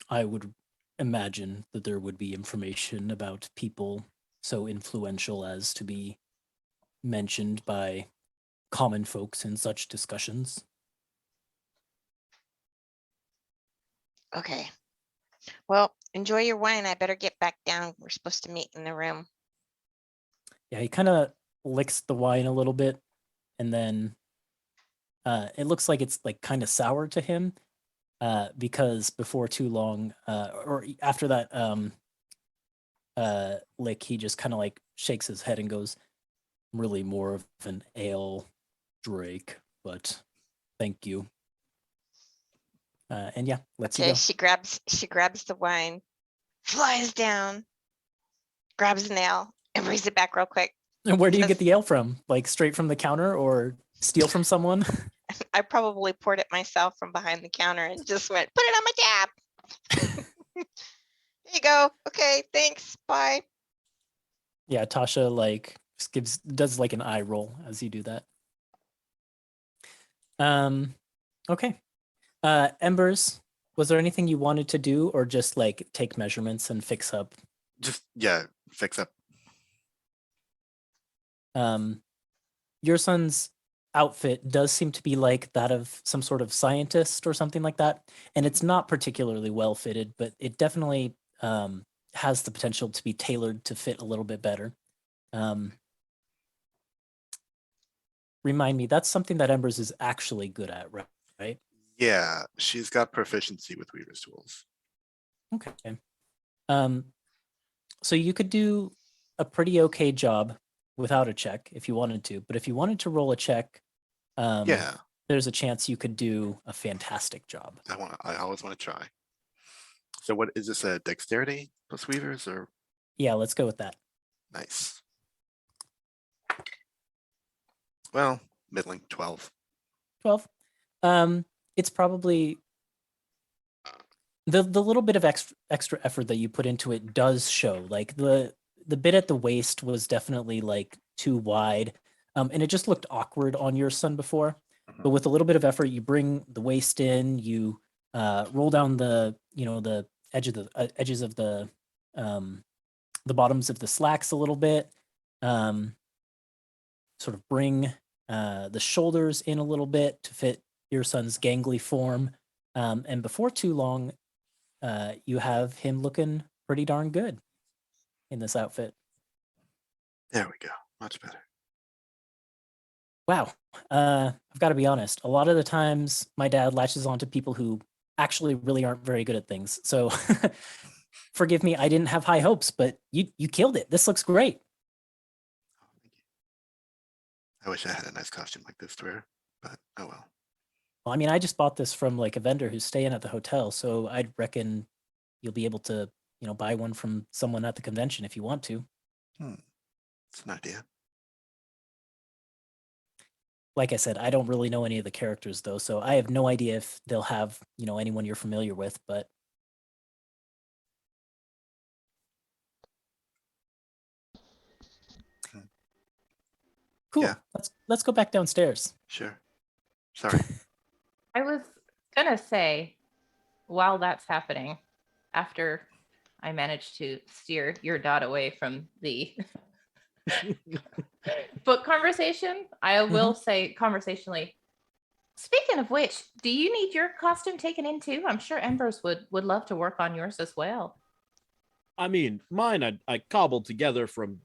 I would imagine that there would be information about people so influential as to be mentioned by common folks in such discussions. Okay. Well, enjoy your wine. I better get back down. We're supposed to meet in the room. Yeah, he kind of licks the wine a little bit, and then it looks like it's like kind of sour to him, because before too long, or after that lick, he just kind of like shakes his head and goes, "I'm really more of an ale Drake, but thank you." And yeah, lets you Okay, go. she grabs the wine, flies down, grabs an ale, and brings it back real quick. And where do you Says- get the ale from? Like straight from the counter or steal from someone? I probably poured it myself from behind the counter and just went, put it on my tab. There you go. Okay, thanks. Bye. Yeah, Tasha like just does like an eye roll as you do that. Okay. Embers, was there anything you wanted to do or just like take measurements and fix up? Just, yeah, fix up. Your son's outfit does seem to be like that of some sort of scientist or something like that. And it's not particularly well fitted, but it definitely has the potential to be tailored to fit a little bit better. Remind me, that's something that Embers is actually good at, right? Yeah, she's got proficiency with Weaver's tools. Okay. So you could do a pretty okay job without a check if you wanted to, but if you wanted to roll a check, Yeah, there's a chance you could do a fantastic job. I always want to try. So what is this, a dexterity plus Weavers, or Yeah, let's go with that. nice? Well, middling, 12. 12. It's probably the little bit of extra effort that you put into it does show. Like the bit at the waist was definitely like too wide, and it just looked awkward on your son before. But with a little bit of effort, you bring the waist in, you roll down the the edges of the bottoms of the slacks a little bit, sort of bring the shoulders in a little bit to fit your son's gangly form, and before too long, you have him looking pretty darn good in this outfit. There we go, much better. Wow. I've got to be honest. A lot of the times, my dad latches on to people who actually really aren't very good at things. So, forgive me, I didn't have high hopes, but you killed it. This looks great. Thank you. I wish I had a nice costume like this to wear, but oh well. Well, I mean, I just bought this from like a vendor who's staying at the hotel, so I'd reckon you'll be able to, buy one from someone at the convention if you want to. It's an idea. Like I said, I don't really know any of the characters though, so I have no idea if they'll have, anyone you're familiar with, but cool. Yeah. Let's go back downstairs. Sure. Sorry. I was gonna say, while that's happening, after I managed to steer your dot away from the book conversation, I will say conversationally, speaking of which, do you need your costume taken in too? I'm sure Embers would love to work on yours as well. I mean, mine I cobbled together from,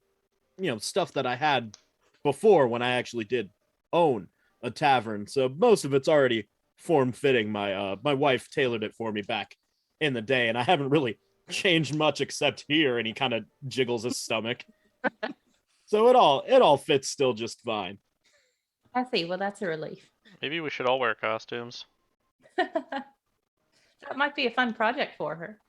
stuff that I had before when I actually did own a tavern. So most of it's already form-fitting. My wife tailored it for me back in the day, and I haven't really changed much except here. And he kind of jiggles his stomach. So it all fits still just fine. I see. Well, that's a relief. Maybe we should all wear costumes. That might be a fun project for her.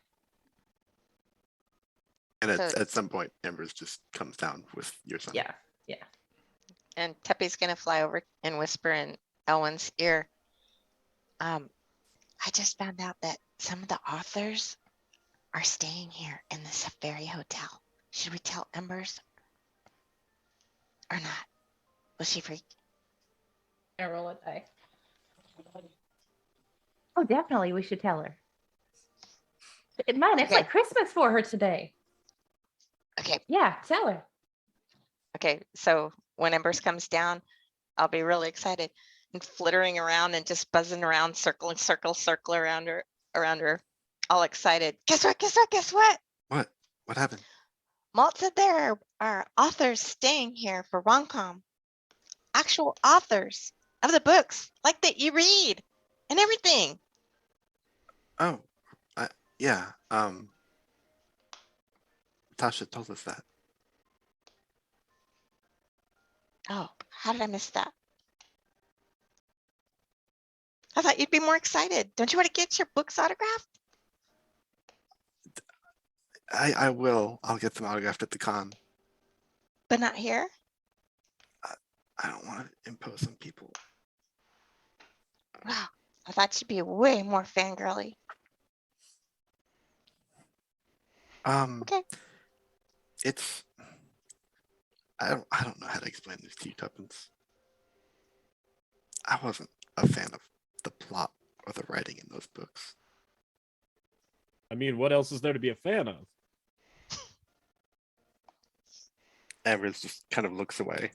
And So- at some point, Embers just comes down with your son. Yeah. And Tepe's gonna fly over and whisper in Elwyn's ear. I just found out that some of the authors are staying here in the Safari Hotel. Should we tell Embers or not? Will she freak? I roll a die. Oh, definitely, we should tell her. Man, it's Okay. like Christmas for her today. Okay, Yeah, tell her. okay. So when Embers comes down, I'll be really excited and flittering around and just buzzing around, circle around her, all excited. Guess what? What? What happened? Malt said there are authors staying here for Rom Con. Actual authors of the books, like that you read and everything. Oh, yeah. Tasha told us that. Oh, how did I miss that? I thought you'd be more excited. Don't you want to get your books autographed? I will. I'll get them autographed at the con. But not here? I don't want to impose on people. Wow, I thought you'd be way more fangirly. Okay. It's I don't know how to explain this to you, Tuppence. I wasn't a fan of the plot or the writing in those books. I mean, what else is there to be a fan of? Everett just kind of looks away.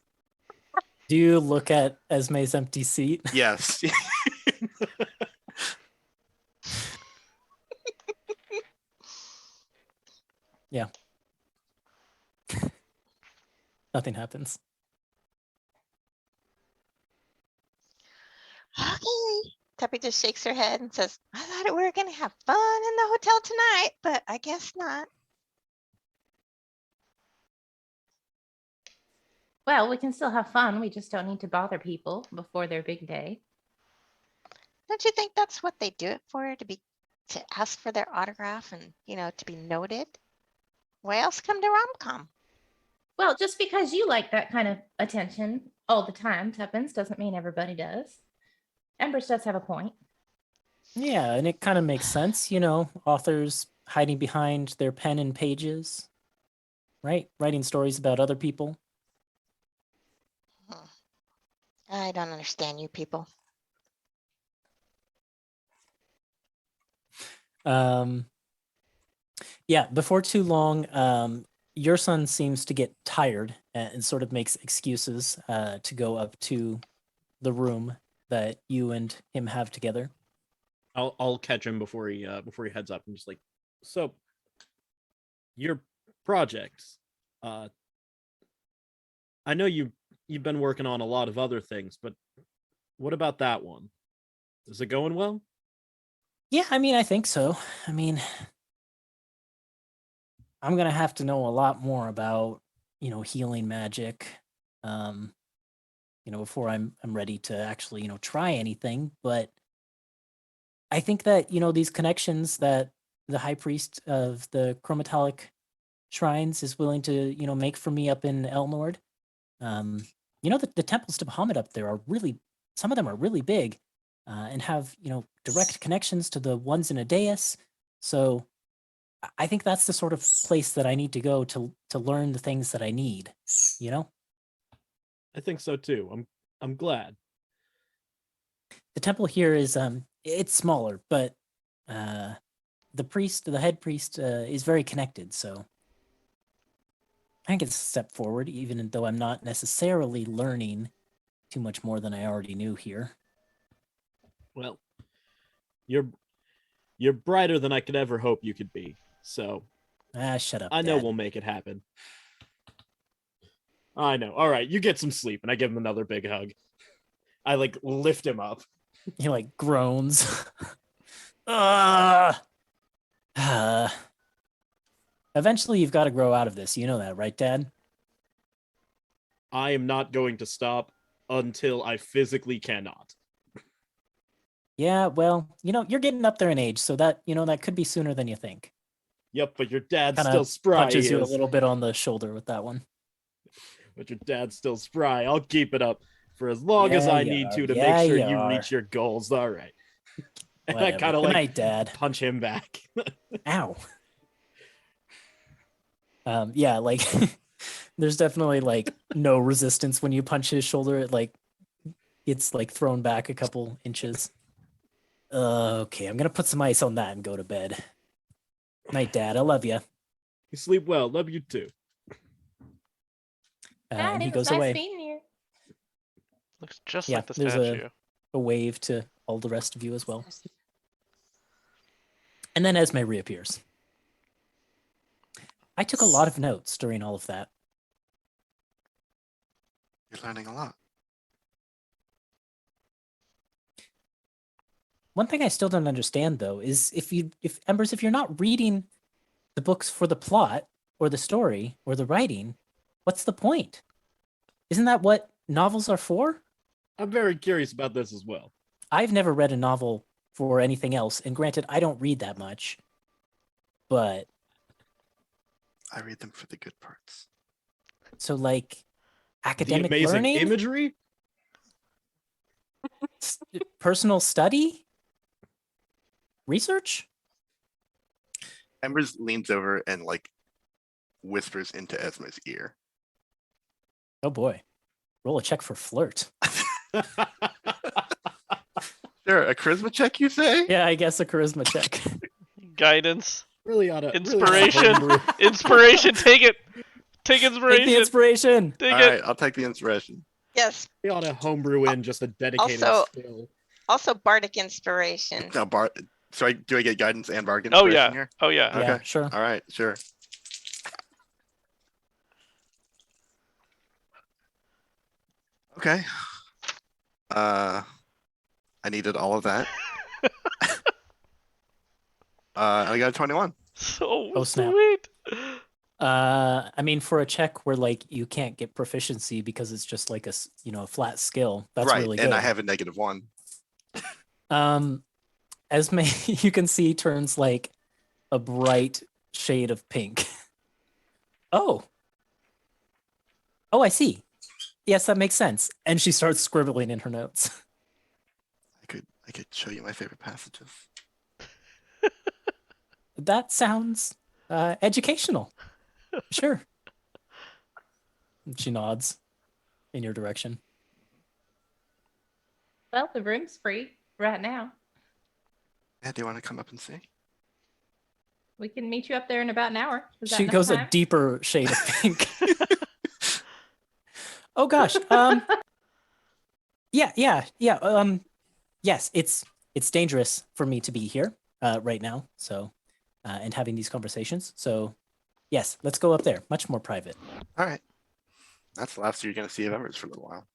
Do you look at Esme's empty seat? Yes. Yeah. Nothing happens. Okay. Tuppy just shakes her head and says, I thought we were going to have fun in the hotel tonight, but I guess not. Well, we can still have fun. We just don't need to bother people before their big day. Don't you think that's what they do it for? To ask for their autograph and, to be noted? Why else come to rom-com? Well, just because you like that kind of attention all the time, Tuppence, doesn't mean everybody does. Embers does have a point. Yeah, and it kind of makes sense, authors hiding behind their pen and pages, right? Writing stories about other people. I don't understand you people. Yeah, before too long, your son seems to get tired and sort of makes excuses to go up to the room that you and him have together. I'll catch him before he heads up and just like, so your projects. I know you've been working on a lot of other things, but what about that one? Is it going well? Yeah, I think so. I'm gonna have to know a lot more about, healing magic, before I'm ready to actually, try anything. But I think that, these connections that the high priest of the chromatolic shrines is willing to, make for me up in Elnord. The temples to Bahamut up there are really, some of them are really big, and have, direct connections to the ones in Adeus. So I think that's the sort of place that I need to go to learn the things that I need, I think so too. I'm glad. The temple here is it's smaller, but the head priest is very connected, so I think it's a step forward, even though I'm not necessarily learning too much more than I already knew here. Well, you're brighter than I could ever hope you could be. So Shut up, I know Dad. we'll make it happen. I know. All right, you get some sleep, and I give him another big hug. I lift him up. He groans. Ah. Eventually, you've got to grow out of this. You know that, right, Dad? I am not going to stop until I physically cannot. Yeah, well, you're getting up there in age, so that, that could be sooner than you think. Yep, but your dad's Kinda still spry. Punches he you a is. little bit on the shoulder with that one. But your dad's still spry. I'll keep it up for as long as Yeah, I you need are. to Yeah, make sure you you are. reach your goals. All right. And I Whatever. kind of Good night, Dad. punch him back. Ow. Yeah, there's definitely no resistance when you punch his shoulder. It it's thrown back a couple inches. Okay, I'm gonna put some ice on that and go to bed. Night, Dad. I love you. You sleep well. Love you too. And he it was goes nice away. meeting you. Looks just Yeah, like the there's statue. a wave to all the rest of you as well. And then Esme reappears. I took a lot of notes during all of that. You're learning a lot. One thing I still don't understand though is if you're not reading the books for the plot or the story or the writing, what's the point? Isn't that what novels are for? I'm very curious about this as well. I've never read a novel for anything else, and granted, I don't read that much, but I read them for the good parts. so like The academic amazing learning, imagery. personal study, research. Embers leans over and like whispers into Esme's ear. Oh boy, roll a check for flirt. Sure, a charisma check, you say? Yeah, I guess a charisma check. Guidance. Really ought to Inspiration. homebrew. Inspiration. Take it. Take Take inspiration. the inspiration. Take All it. right, I'll take the inspiration. Yes. We ought to homebrew in just a dedicated Also- skill. Also, bardic inspiration. Now, so do I get guidance and bargain Oh inspiration yeah. here? Oh yeah. Yeah, Okay. sure. All right, sure. Okay. I needed all of that. I got a 21. So Oh, snap. sweet. I mean, for a check where like you can't get proficiency because it's just like a flat skill. That's right, really good. and I have a -1. Esme, you can see turns like a bright shade of pink. Oh, I see. Yes, that makes sense. And she starts scribbling in her notes. I could show you my favorite passages. That sounds educational. Sure. She nods in your direction. Well, the room's free right now. Yeah, do you want to come up and see? We can meet you up there in about an hour. Is that She enough goes a time? deeper shade of pink. Oh gosh. Yeah. Yes, it's dangerous for me to be here right now. So, and having these conversations. So, yes, let's go up there. Much more private. All right. That's the last you're going to see of Embers for a little while.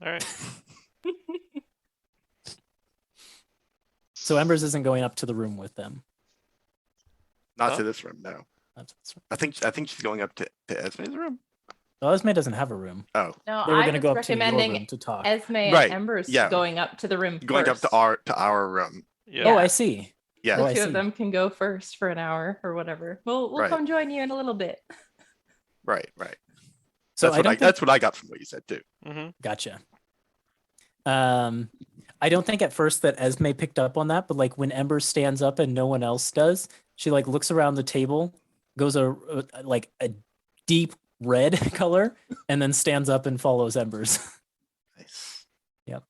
All right. So Embers isn't going up to the room with them. Not Huh? to this room, no. That's I think she's going up to Esme's room. well, Esme doesn't have a room. Oh, No, They were I going to was go up to your recommending room to talk. Esme and Right, Embers yeah. going up to the room going first. up to our room. Yeah. Oh, I see. Yeah. Oh, The I two see. of them can go first for an hour or whatever. We'll Right. come join you in a little bit. Right. So That's I what don't think that's what I got from what you said too. Mm-hmm. Gotcha. I don't think at first that Esme picked up on that, but like when Ember stands up and no one else does, she like looks around the table, goes like a deep red color, and then stands up and follows Embers. Nice. Yep.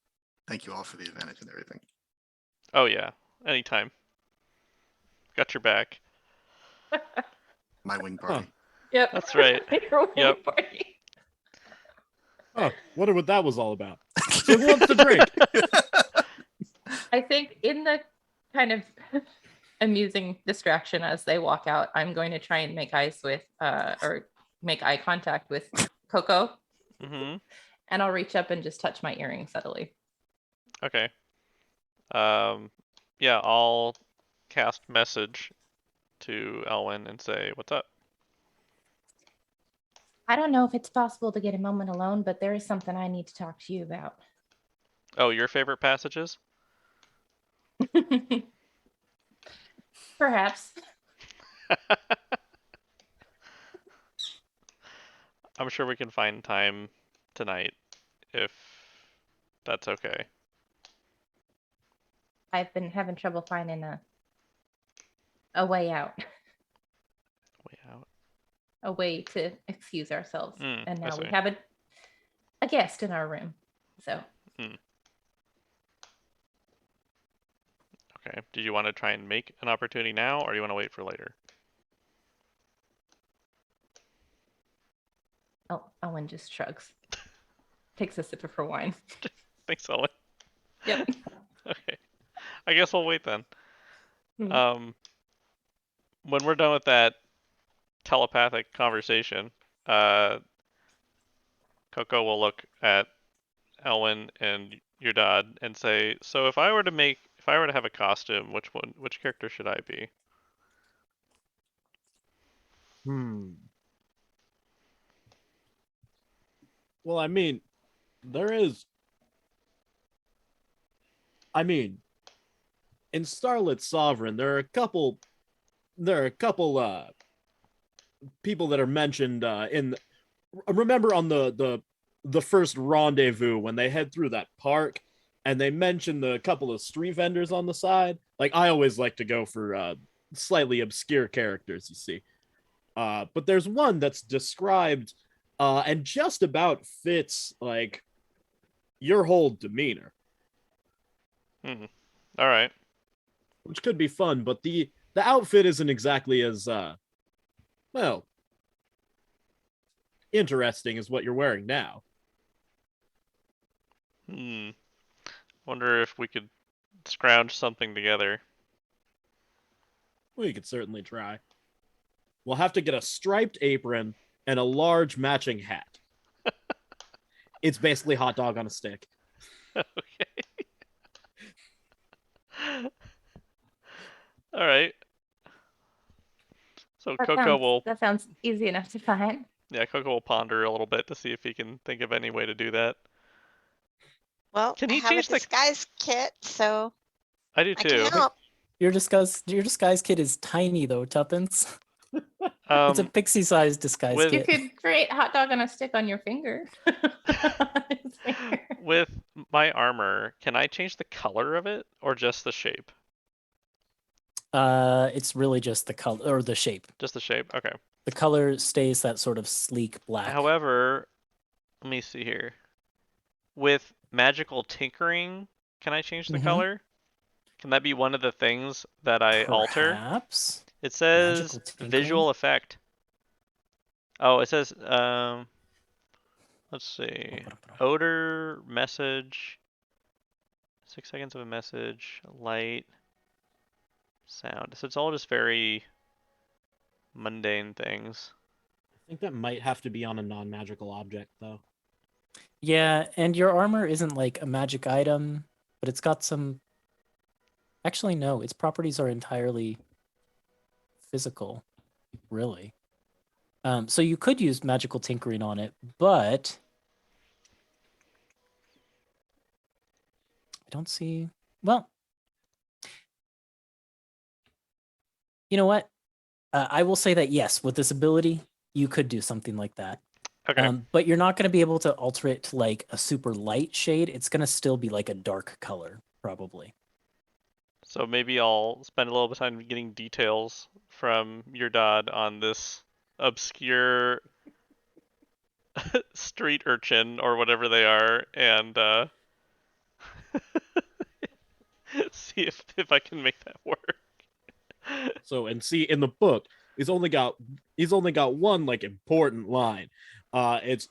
Thank you all for the advantage and everything. Oh yeah. Anytime. Got your back. My wing party. Yep. That's right. Your wing Yep. party. Oh, wonder what that was all about. So who wants to drink? I think in the kind of amusing distraction as they walk out, I'm going to try and make make eye contact with Coco, Mm-hmm. and I'll reach up and just touch my earring subtly. Okay. Yeah, I'll cast message to Elwyn and say, "What's up?" I don't know if it's possible to get a moment alone, but there is something I need to talk to you about. Oh, your favorite passages? Perhaps. I'm sure we can find time tonight if that's okay. I've been having trouble finding a way out, Way out. a way to excuse ourselves. Mm, And I now we see. have a guest in our room. So Okay. Did you want to try and make an opportunity now, or do you want to wait for later? Owen just shrugs. Takes a sip of her wine. Thanks, Elwyn. Yep. Okay. I guess we'll wait then. Mhm. When we're done with that, telepathic conversation, Coco will look at Elwyn and your dad and say, "So if I were to have a costume, which character should I be?" Well, I mean, in Starlit Sovereign, there are a couple people that are mentioned remember on the first rendezvous when they head through that park and they mention the couple of street vendors on the side. Like, I always like to go for slightly obscure characters, you see. But there's one that's described and just about fits like your whole demeanor. All right. Which could be fun, but the outfit isn't exactly as well interesting as what you're wearing now. Wonder if we could scrounge something together. We could certainly try. We'll have to get a striped apron and a large matching hat. It's basically hot dog on a stick. Okay. All right. So That sounds easy enough to find. Yeah, Coco will ponder a little bit to see if he can think of any way to do that. Well, Can I he have a change the- disguise kit, so I do I too. can help. Your disguise kit is tiny though, Tuppence. It's a pixie-sized disguise with- You kit. could create hot dog on a stick on your finger. His finger. With my armor, can I change the color of it or just the shape? It's really just the color or the shape. Just the shape. Okay. The color stays that sort of sleek black. However, let me see here. With magical tinkering, can I change the Mhm. color? Can that be one of the things that I alter? Perhaps. It says Magical tinkering? visual effect. Oh, it says let's see. Odor, message, 6 seconds of a message, light, sound. So it's all just very mundane things. I think that might have to be on a non-magical object, though. Yeah, and your armor isn't like a magic item, but it's got some. Actually, no, its properties are entirely physical, really. So you could use magical tinkering on it, but I don't see. Well, you know what? I will say that yes, with this ability, you could do something like that. Okay. But you're not going to be able to alter it to like a super light shade. It's going to still be like a dark color, probably. So maybe I'll spend a little bit of time getting details from your dad on this obscure street urchin or whatever they are, and see if I can make that work. So, and see, in the book, he's only got one like important line. It's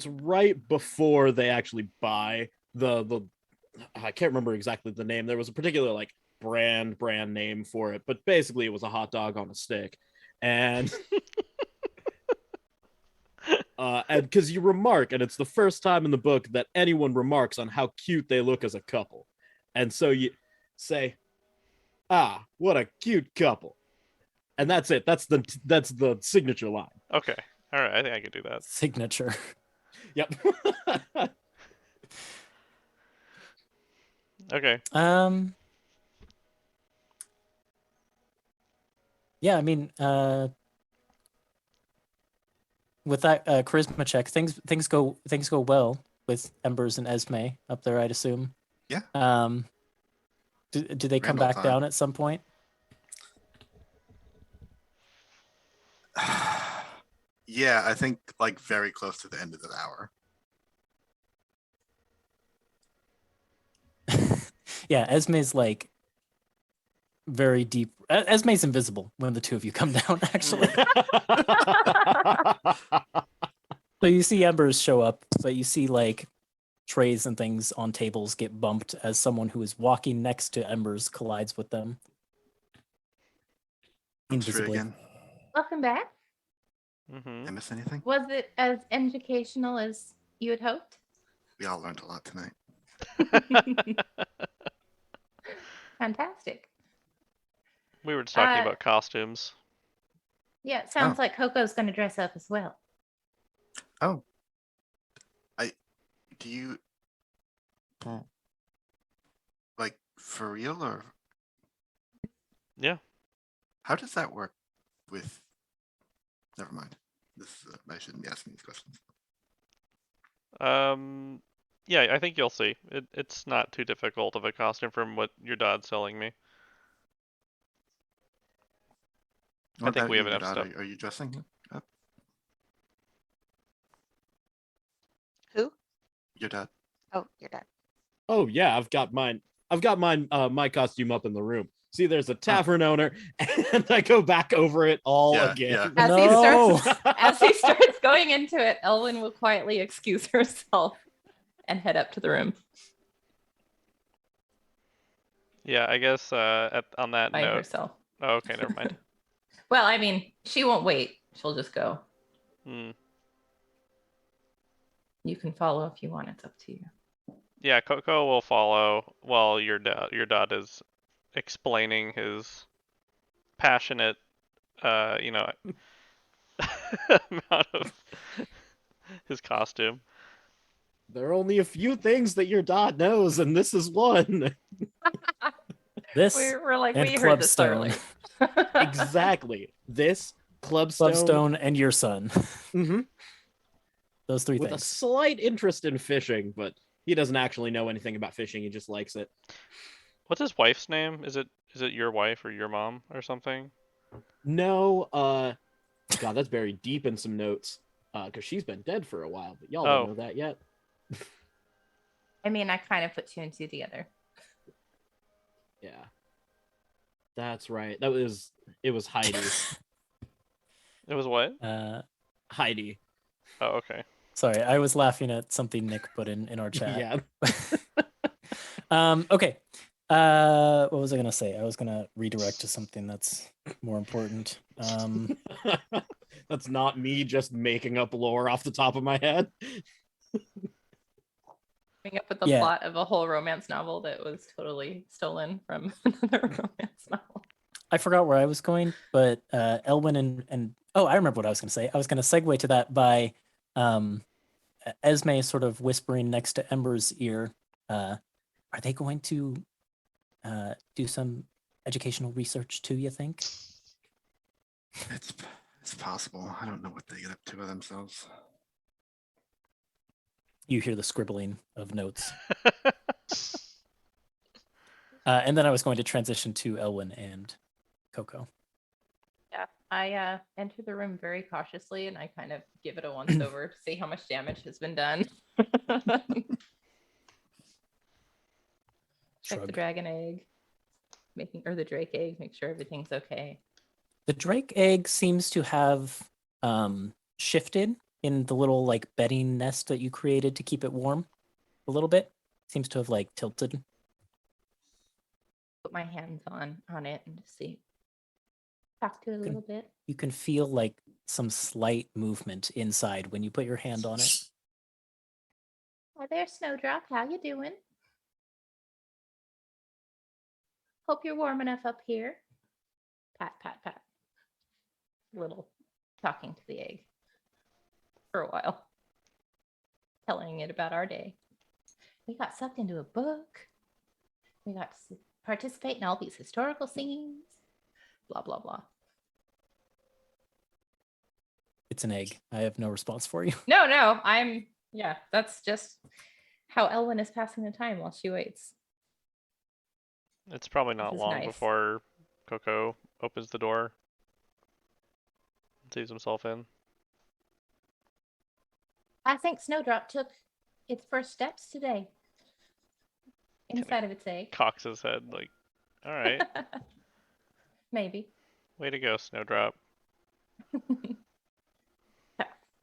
right before they actually buy the I can't remember exactly the name. There was a particular like brand name for it, but basically it was a hot dog on a stick. And and because you remark, and it's the first time in the book that anyone remarks on how cute they look as a couple. And so you say, "Ah, what a cute couple." And that's it. That's the signature line. Okay. All right. I think I could do that. Signature. Yep. Okay. Yeah, I mean, with that charisma check, things go well with Embers and Esme up there, I'd assume. Yeah. Do they come Grand old back time. down at some point? Yeah, I think like very close to the end of the hour. Yeah, Esme's like very deep. Esme's invisible when the two of you come down, actually. So you see Embers show up, but you see like trays and things on tables get bumped as someone who is walking next to Embers collides with them. I'm sure Invisibly. again. Welcome back. Mm-hmm. I miss anything? Was it as educational as you had hoped? We all learned a lot tonight. Fantastic. We were just talking Uh, about costumes. Yeah, it sounds Oh. like Coco's going to dress up as well. Oh. Do you like for real or Yeah. how does that work with never mind. This I shouldn't be asking these questions. Yeah, I think you'll see. It's not too difficult of a costume from what your dad's telling me. What think about we you, have your enough dad? stuff. Are you dressing up? Who? Your dad? Oh, you're done. Oh yeah, I've got mine. I've got mine. My costume up in the room. See, there's a tavern owner, and I go back over it all Yeah, again. yeah. As he starts going into it, Elwyn will quietly excuse herself and head up to the room Yeah, I guess on that by note. herself. Oh, okay, never mind. Well, I mean, she won't wait. She'll just go. Hmm. You can follow if you want. It's up to you. Yeah, Coco will follow while your dad is explaining his passionate, amount of his costume. There are only a few things that your dad knows, and this is one. This We're like, and we heard this Clubstone. earlier. Exactly. This Clubstone, Clubstone and your son. Mhm. Those three with a things. slight interest in fishing, but he doesn't actually know anything about fishing. He just likes it. What's his wife's name? Is it your wife or your mom or something? No, God, that's buried deep in some notes. Because she's been dead for a while, but y'all Oh. don't know that yet. I mean, I kind of put two and two together. Yeah. That's right. It was Heidi. It was what? Heidi. Oh, okay. Sorry, I was laughing at something Nick put in our chat. Yeah. Okay. What was I gonna say? I was gonna redirect to something that's more important. That's not me just making up lore off the top of my head. Coming up with the Yeah. plot of a whole romance novel that was totally stolen from another romance novel. I forgot where I was going, but Elwyn and oh, I remember what I was gonna say. I was gonna segue to that by Esme sort of whispering next to Ember's ear. Are they going to do some educational research too, you think? It's possible. I don't know what they get up to by themselves. You hear the scribbling of notes. And then I was going to transition to Elwyn and Coco. Yeah, I enter the room very cautiously and I kind of give it a once over to see how much damage has been done. Check the Shrug. dragon egg, or the drake egg, make sure everything's okay. The drake egg seems to have shifted in the little like bedding nest that you created to keep it warm a little bit. Seems to have like tilted. Put my hands on it and just see. Talk to it a little bit. You can feel like some slight movement inside when you put your hand on it. Hi there, Snowdrop. How you doing? Hope you're warm enough up here. Pat, pat, pat. Little talking to the egg for a while. Telling it about our day. We got sucked into a book. We got to participate in all these historical scenes. Blah, blah, blah. It's an egg. I have no response for you. No, yeah, that's just how Elwyn is passing the time while she waits. It's probably not is long nice. before Coco opens the door and sees himself in. I think Snowdrop took its first steps today. Inside of its egg. Cocks his head like, all right, Maybe. way to go, Snowdrop.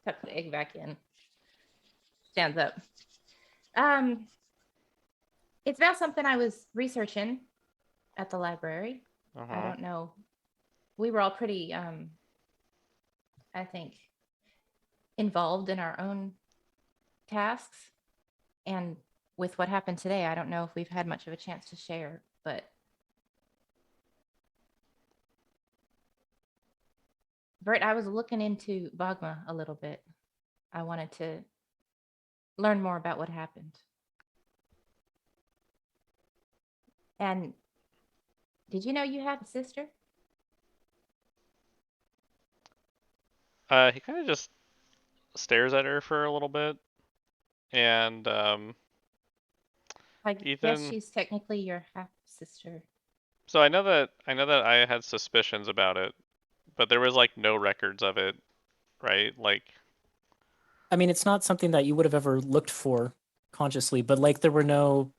Tuck the egg back in. Stands up. It's about something I was researching at the library. I Uh-huh. don't know. We were all pretty, I think, involved in our own tasks. And with what happened today, I don't know if we've had much of a chance to share, but Bert, I was looking into Bogma a little bit. I wanted to learn more about what happened. And did you know you have a sister? He kind of just stares at her for a little bit, and I guess Ethan. she's technically your half sister. So I know that I had suspicions about it, but there was like no records of it, right? Like, I mean, it's not something that you would have ever looked for consciously, but like there were no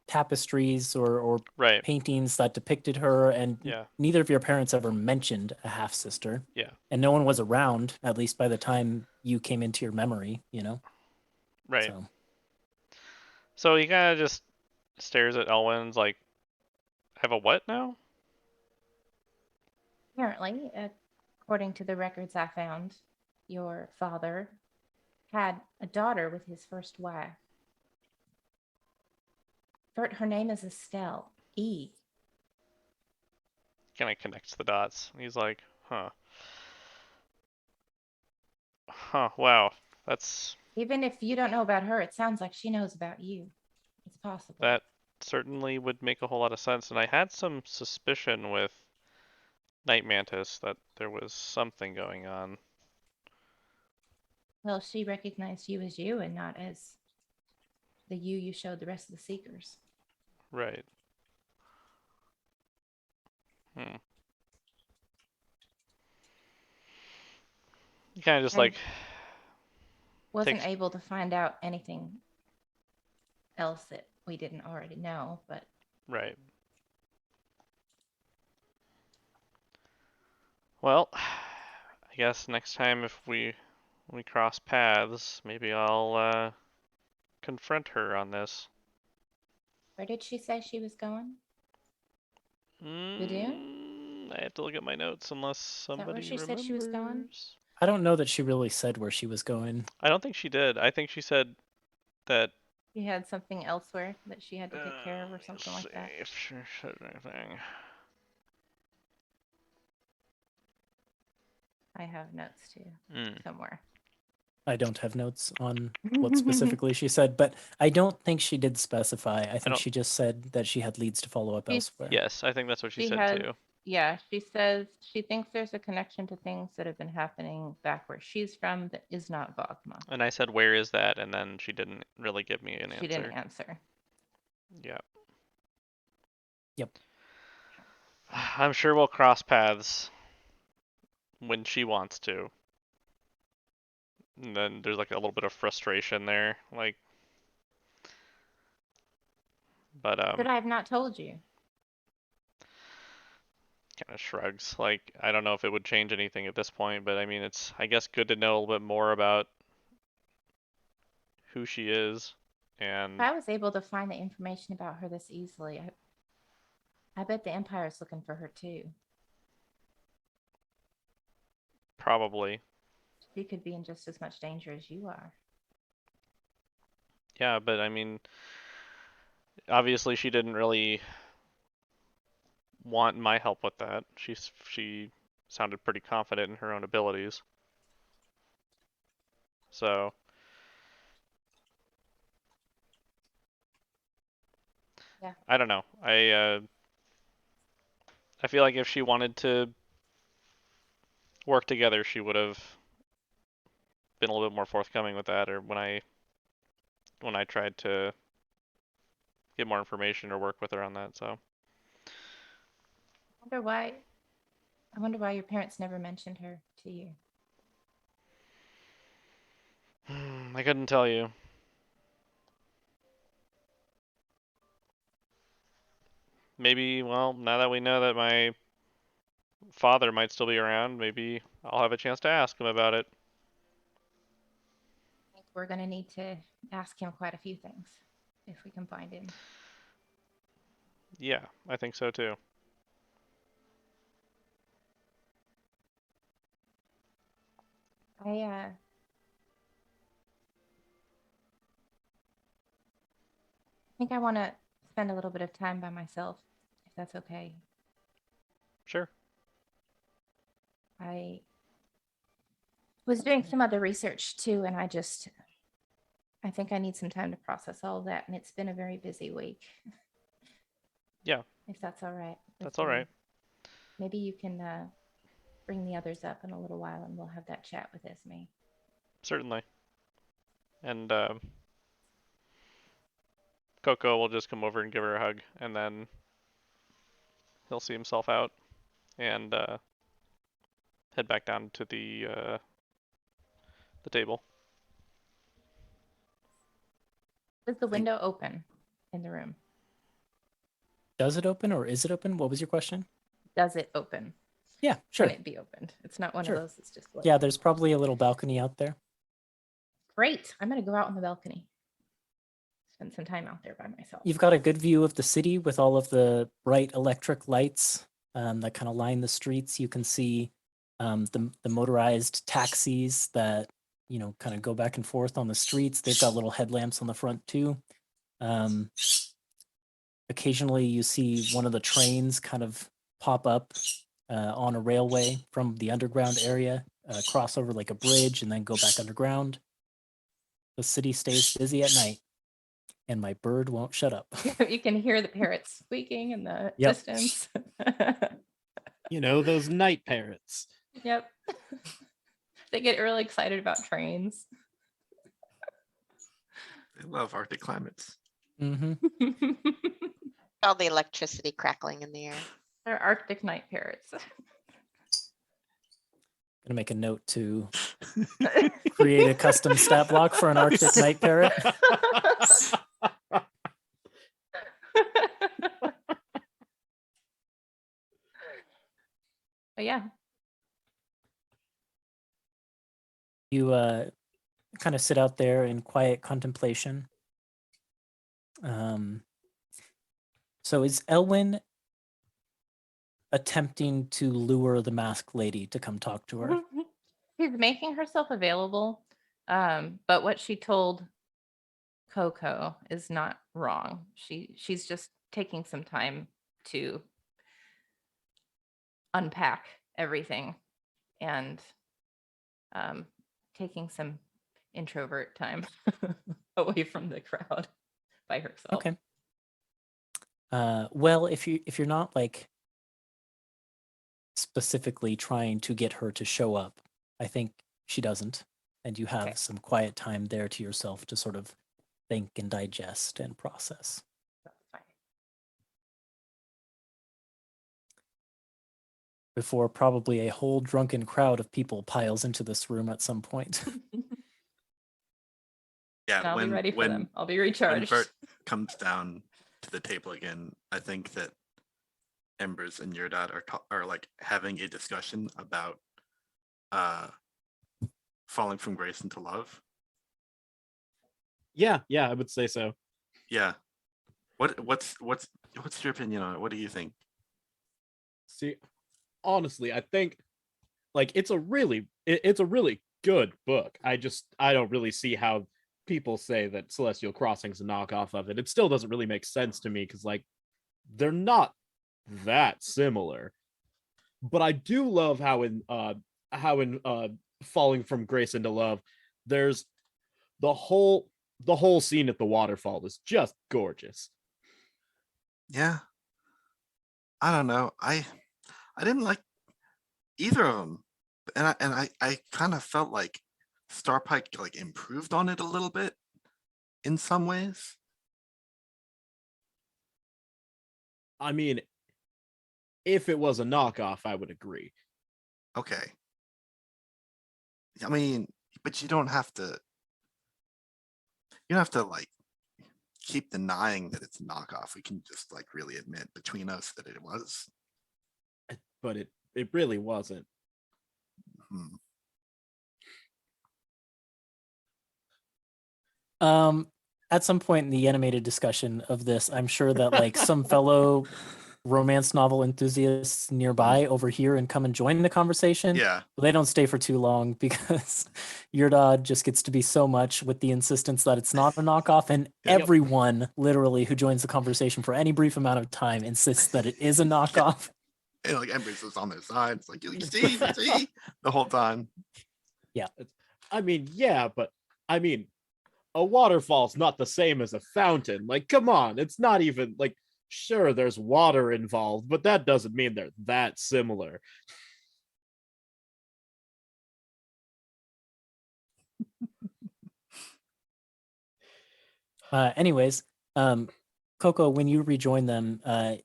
tapestries or right? paintings that depicted her, and Yeah, neither of your parents ever mentioned a half sister, yeah, and no one was around, at least by the time you came into your memory, you know? right. So So he kind of just stares at Elwyn's like, have a what now? Apparently, according to the records I found, your father had a daughter with his first wife. Bert, her name is Estelle. E. Kind of connects the dots. He's like, huh. Huh, wow. That's Even if you don't know about her, it sounds like she knows about you. It's possible. that certainly would make a whole lot of sense. And I had some suspicion with Night Mantis that there was something going on. Well, she recognized you as you and not as the you showed the rest of the Seekers. Right. Hmm. Kind of just And like wasn't takes able to find out anything else that we didn't already know, but right. Well, I guess next time if we cross paths, maybe I'll confront her on this. where did she say she was going? Badoon? I have to look at my notes unless that where somebody she said she was going? remembers. I don't know that she really said where she was going. I don't think she did. I think she said that. She had something elsewhere that she had to take care of or something like that. If she said anything. I have notes too, somewhere. I don't have notes on what specifically she said, but I don't think she did specify. I think don't- she just said that she had leads to follow up She's- elsewhere. Yes, I think that's what she She said has- too. Yeah, she says she thinks there's a connection to things that have been happening back where she's from that is not Vogma. And I said, where is that? And then she didn't really give me an She answer. didn't answer. Yeah. Yep. I'm sure we'll cross paths when she wants to. And then there's like a little bit of frustration there, like. But Could I have not told you? kind of shrugs. Like, I don't know if it would change anything at this point, but I mean, it's, I guess, good to know a little bit more about who she is. And If I was able to find the information about her this easily, I bet the Empire's looking for her too. probably, She could be in just as much danger as you are. yeah, but I mean, obviously she didn't really want my help with that. She sounded pretty confident in her own abilities. So, Yeah. I don't know. I feel like if she wanted to work together, she would have been a little bit more forthcoming with that, or when I tried to get more information or work with her on that. So, I wonder why your parents never mentioned her to you. I couldn't tell you. Maybe, well, now that we know that my father might still be around, maybe I'll have a chance to ask him about it. I think we're gonna need to ask him quite a few things if we can find him. Yeah, I think so too. I think I want to spend a little bit of time by myself, if that's okay. Sure. I was doing some other research too, and I think I need some time to process all of that, and it's been a very busy week. Yeah. If that's all right. with That's all you. right. Maybe you can bring the others up in a little while, and we'll have that chat with Esme. Certainly. And Coco will just come over and give her a hug, and then he'll see himself out and head back down to the table. Is the window open in the room? Does it open or is it open? What was your question? Does it open? Yeah, sure. Can it be opened? It's not one Sure. of those. It's just like, Yeah, there's probably a little balcony out there. great. I'm gonna go out on the balcony. Spend some time out there by myself. You've got a good view of the city with all of the bright electric lights that kind of line the streets. You can see the motorized taxis that, you know, kind of go back and forth on the streets. They've got little headlamps on the front too. Occasionally you see one of the trains kind of pop up on a railway from the underground area, cross over like a bridge and then go back underground. The city stays busy at night, and my bird won't shut up. You can hear the parrots squeaking in the Yep. distance. You know, those night parrots. Yep. They get really excited about trains. They love Arctic climates. Mm-hmm. All the electricity crackling in the air. They're Arctic night parrots. Gonna make a note to create a custom stat block for an Arctic night parrot. But yeah, You kind of sit out there in quiet contemplation. So is Elwyn attempting to lure the masked lady to come talk to her? she's making herself available. But what she told Coco is not wrong. She's just taking some time to unpack everything and taking some introvert time away from the crowd by herself. Okay. Well, if you're not like specifically trying to get her to show up, I think she doesn't, and you have Okay. some quiet time there to yourself to sort of think and digest and process. That's fine. Before probably a whole drunken crowd of people piles into this room at some point. Yeah, I'll be ready for when them. I'll be when recharged. Bert comes down to the table again, I think that Embers and your dad are like having a discussion about falling from grace into love. Yeah, I would say so. Yeah. What's your opinion on it? What do you think? See, honestly, I think like it's a really good book. I don't really see how people say that Celestial Crossing's a knockoff of it. It still doesn't really make sense to me because like they're not that similar. But I do love how in Falling from Grace into Love, there's the whole scene at the waterfall is just gorgeous. Yeah. I don't know. I didn't like either of them, and I kind of felt like Starpike like improved on it a little bit in some ways. I mean, if it was a knockoff, I would agree. Okay. I mean, but you don't have to like keep denying that it's a knockoff. We can just like really admit between us that it was. But it really wasn't. Hmm. At some point in the animated discussion of this, I'm sure that like some fellow romance novel enthusiasts nearby over here and come and join the conversation. Yeah. But they don't stay for too long because Yurdad just gets to be so much with the insistence that it's not a knockoff, and Yep. everyone literally who joins the conversation for any brief amount of time insists that it is a knockoff. And like everybody's just on their side. It's like you see the whole time. I mean, yeah, but I mean, a waterfall's not the same as a fountain. Like, come on, it's not even like, sure, there's water involved, but that doesn't mean they're that similar. Anyways, Coco, when you rejoin them,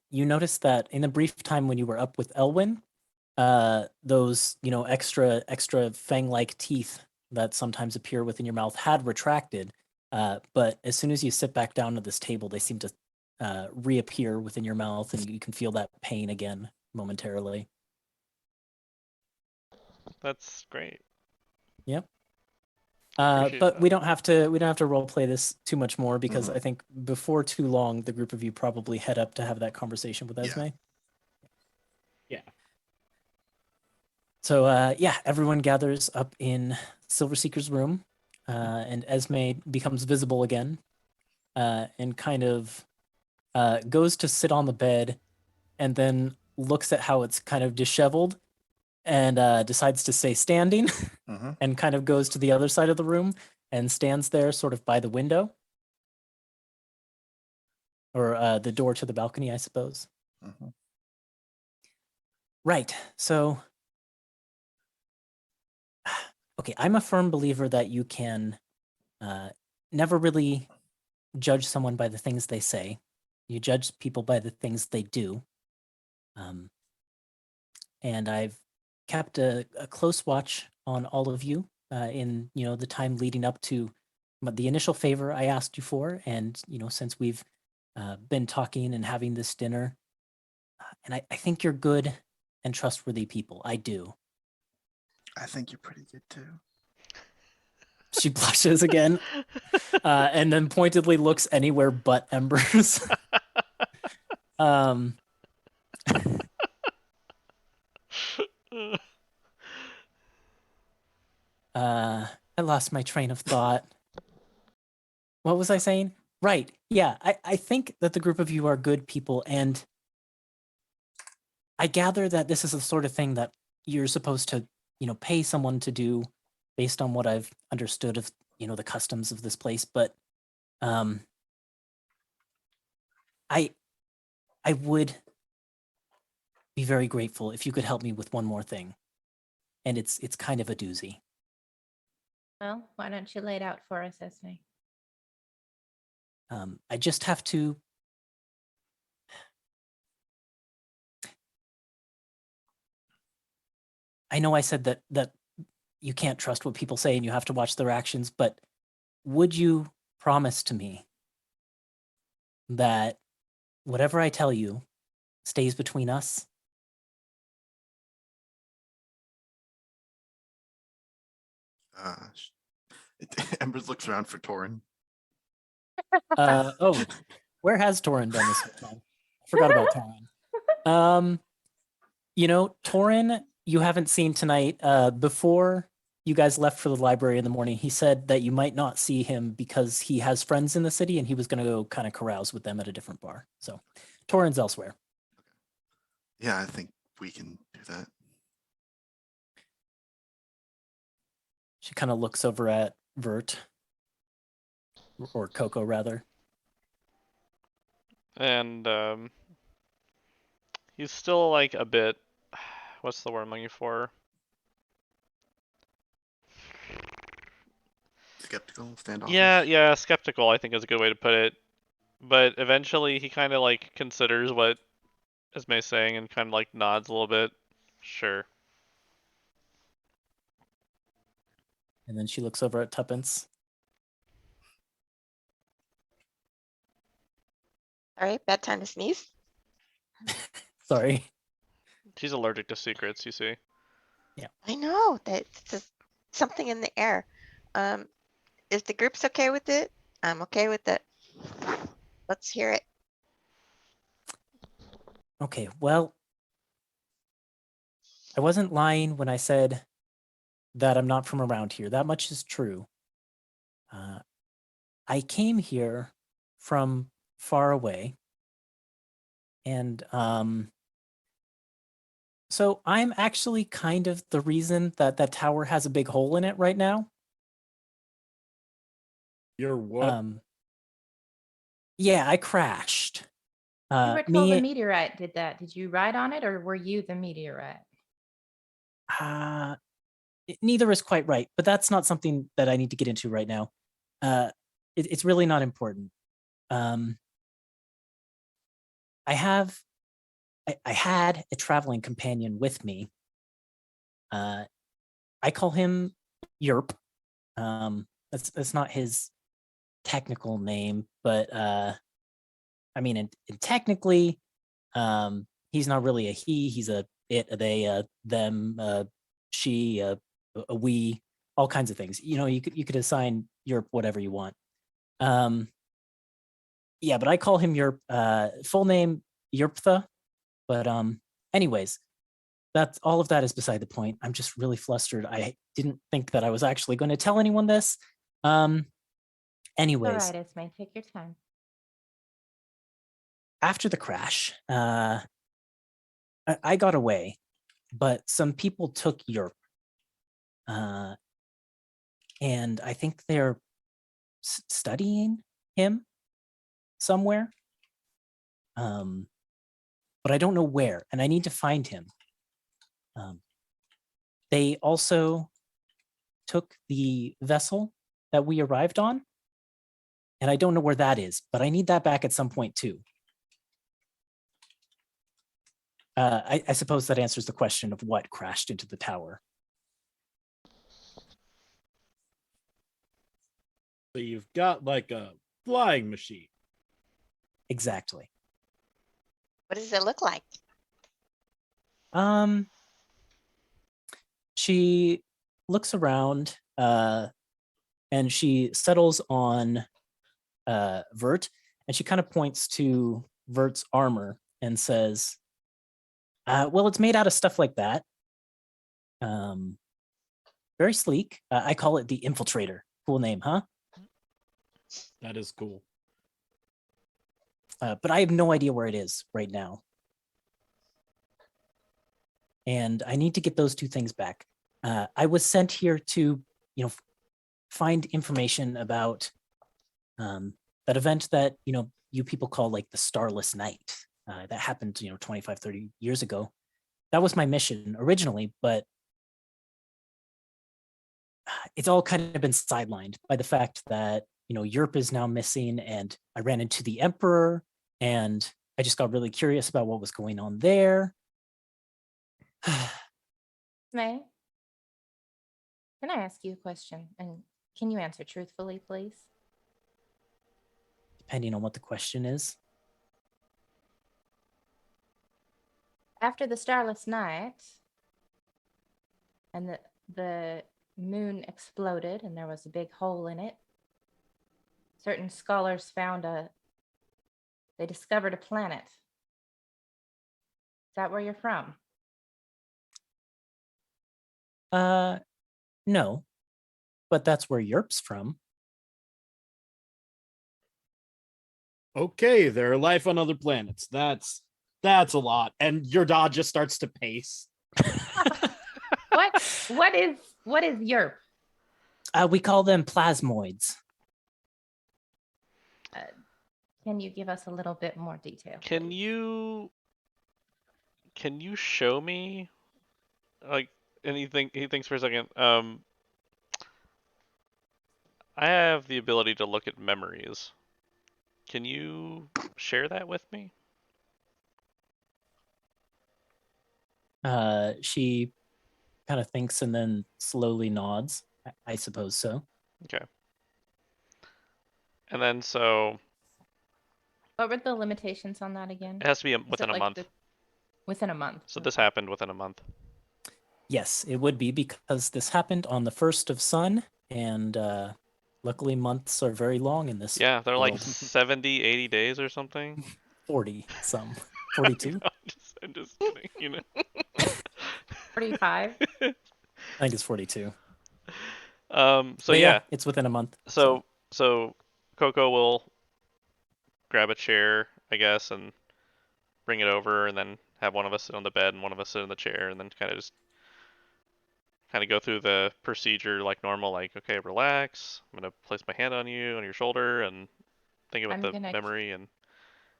you notice that in the brief time when you were up with Elwyn, those extra fang-like teeth that sometimes appear within your mouth had retracted. But as soon as you sit back down at this table, they seem to reappear within your mouth, and you can feel that pain again momentarily. That's great. Yep. Appreciate But that. we don't have to role play this too much more because I think before too long the group of you probably head up to have that conversation with Yeah. Esme. Yeah. So everyone gathers up in Silverseeker's room, and Esme becomes visible again, and kind of goes to sit on the bed, and then looks at how it's kind of disheveled, and decides to stay standing, Mhm. and kind of goes to the other side of the room and stands there, sort of by the window, or the door to the balcony, I suppose. Mhm. Right. So, okay, I'm a firm believer that you can never really judge someone by the things they say. You judge people by the things they do. And I've kept a close watch on all of you in the time leading up to the initial favor I asked you for, and since we've been talking and having this dinner, and I think you're good and trustworthy people. I do. I think you're pretty good too. She blushes again, and then pointedly looks anywhere but Embers. um, I lost my train of thought. What was I saying? Right. Yeah, I think that the group of you are good people, and I gather that this is the sort of thing that you're supposed to, pay someone to do based on what I've understood of, the customs of this place. But I would be very grateful if you could help me with one more thing. And it's kind of a doozy. Well, why don't you lay it out for us, Esme? I just have to. I know I said that you can't trust what people say and you have to watch their actions, but would you promise to me that whatever I tell you stays between us? Embers looks around for Torin. Oh, where has Torin been this whole time? I forgot about Torin. Torin, you haven't seen tonight. Before you guys left for the library in the morning, he said that you might not see him because he has friends in the city and he was going to go kind of carouse with them at a different bar. So Torin's elsewhere. Yeah, I think we can do that. She kind of looks over at Vert, or Coco rather. And he's still like a bit, what's the word I'm looking for? Skeptical, standoffish. Yeah, skeptical I think is a good way to put it. But eventually he kind of like considers what Esme's saying and kind of like nods a little bit. Sure. And then she looks over at Tuppence. All right, bad time to sneeze. Sorry. She's allergic to secrets, you see. I know that's just something in the air. If the group's okay with it, I'm okay with it. Let's hear it. Okay, well, I wasn't lying when I said that I'm not from around here. That much is true. I came here from far away, and so I'm actually kind of the reason that that tower has a big hole in it right now. You're what? Yeah, I crashed. You were told Me, the meteorite did that. Did you ride on it, or were you the meteorite? neither is quite right, but that's not something that I need to get into right now. It's really not important. I had a traveling companion with me. I call him Yerp. That's not his technical name, but I mean, and technically, he's not really a he. He's a it, a they, them, she, a we, all kinds of things. You know, you could assign Yerp whatever you want. Yeah, but I call him your full name Yerptha. But anyways, that's all of that is beside the point. I'm just really flustered. I didn't think that I was actually going to tell anyone this. All Anyways, right, Esme, take your time. after the crash, I got away, but some people took Yerp. And I think they're studying him somewhere. But I don't know where, and I need to find him. They also took the vessel that we arrived on, and I don't know where that is, but I need that back at some point too. I suppose that answers the question of what crashed into the tower. So you've got like a flying machine. Exactly. What does it look like? She looks around and she settles on Vert, and she kind of points to Vert's armor and says, well, it's made out of stuff like that. Very sleek. I call it the Infiltrator. Cool name, huh? That is cool. But I have no idea where it is right now. And I need to get those two things back. I was sent here to, find information about that event that, you people call like the Starless Night. That happened, 25, 30 years ago. That was my mission originally, but it's all kind of been sidelined by the fact that, Yerp is now missing, and I ran into the Emperor, and I just got really curious about what was going on there. May, can I ask you a question? And can you answer truthfully, please? Depending on what the question is. After the starless night and the moon exploded and there was a big hole in it, certain scholars they discovered a planet. Is that where you're from? No, but that's where Yerp's from. Okay, there are life on other planets. That's a lot. And your dog just starts to pace. What is Yerp? We call them plasmoids. Can you give us a little bit more detail? Can please? you show me like anything? He thinks for a second. I have the ability to look at memories. Can you share that with me? She kind of thinks and then slowly nods. I suppose so. Okay. And then so What were the limitations on that again? it has to be Is within it a like month. within a month. So this Okay. happened within a month. Yes, it would be, because this happened on the 1st of Sun, and luckily months are very long in this Yeah, they're like world. 70, 80 days or something. 40 some. 42? I'm just kidding, you know. 45. I think it's 42. So But yeah, it's within a month. so Coco will grab a chair, I guess, and bring it over, and then have one of us sit on the bed and one of us sit in the chair, and then kind of go through the procedure like normal, like, okay, relax. I'm gonna place my hand on you, on your shoulder, and think about I'm the gonna memory and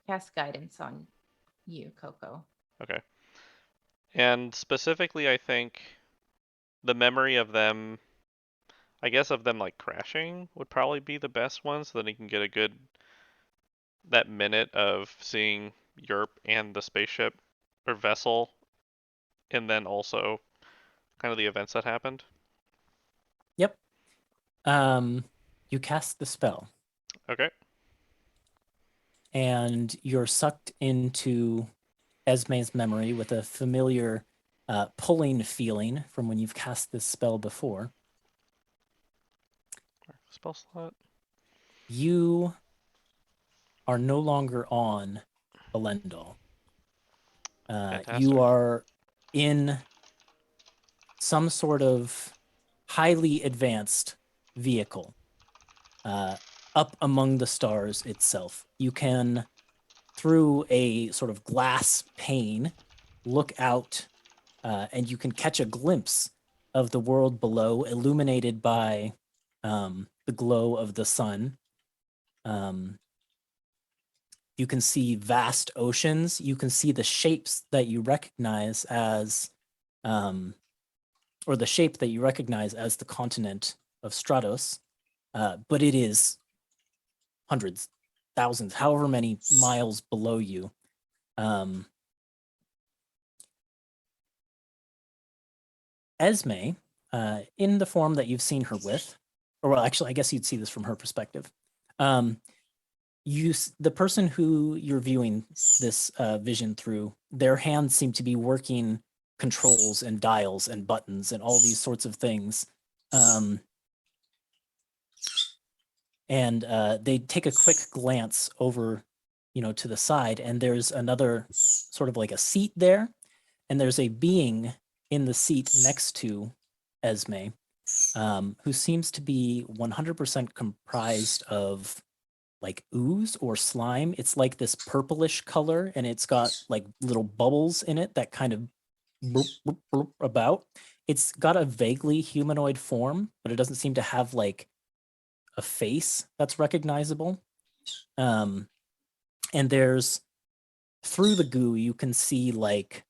cast guidance on you, Coco. okay. And specifically, I think the memory of them, I guess, of them like crashing would probably be the best one, so that he can get a good that minute of seeing Europe and the spaceship or vessel, and then also kind of the events that happened. Yep. You cast the spell, Okay. and you're sucked into Esme's memory with a familiar pulling feeling from when you've cast this spell before. Spell slot. You are no longer on Alen'dal. Fantastic. You are in some sort of highly advanced vehicle up among the stars itself. You can, through a sort of glass pane, look out and you can catch a glimpse of the world below, illuminated by the glow of the sun. You can see vast oceans. You can see the shapes that you recognize as, or the shape that you recognize as the continent of Stratos, but it is hundreds, thousands, however many miles below you. Esme, in the form that you've seen her with, or well, actually, I guess you'd see this from her perspective. The person who you're viewing this vision through, their hands seem to be working controls and dials and buttons and all these sorts of things. And they take a quick glance over, to the side, and there's another sort of like a seat there, and there's a being in the seat next to Esme, who seems to be 100% comprised of like ooze or slime. It's like this purplish color, and it's got like little bubbles in it that kind of bloop, bloop, bloop about. It's got a vaguely humanoid form, but it doesn't seem to have like a face that's recognizable. And there's, through the goo, you can see like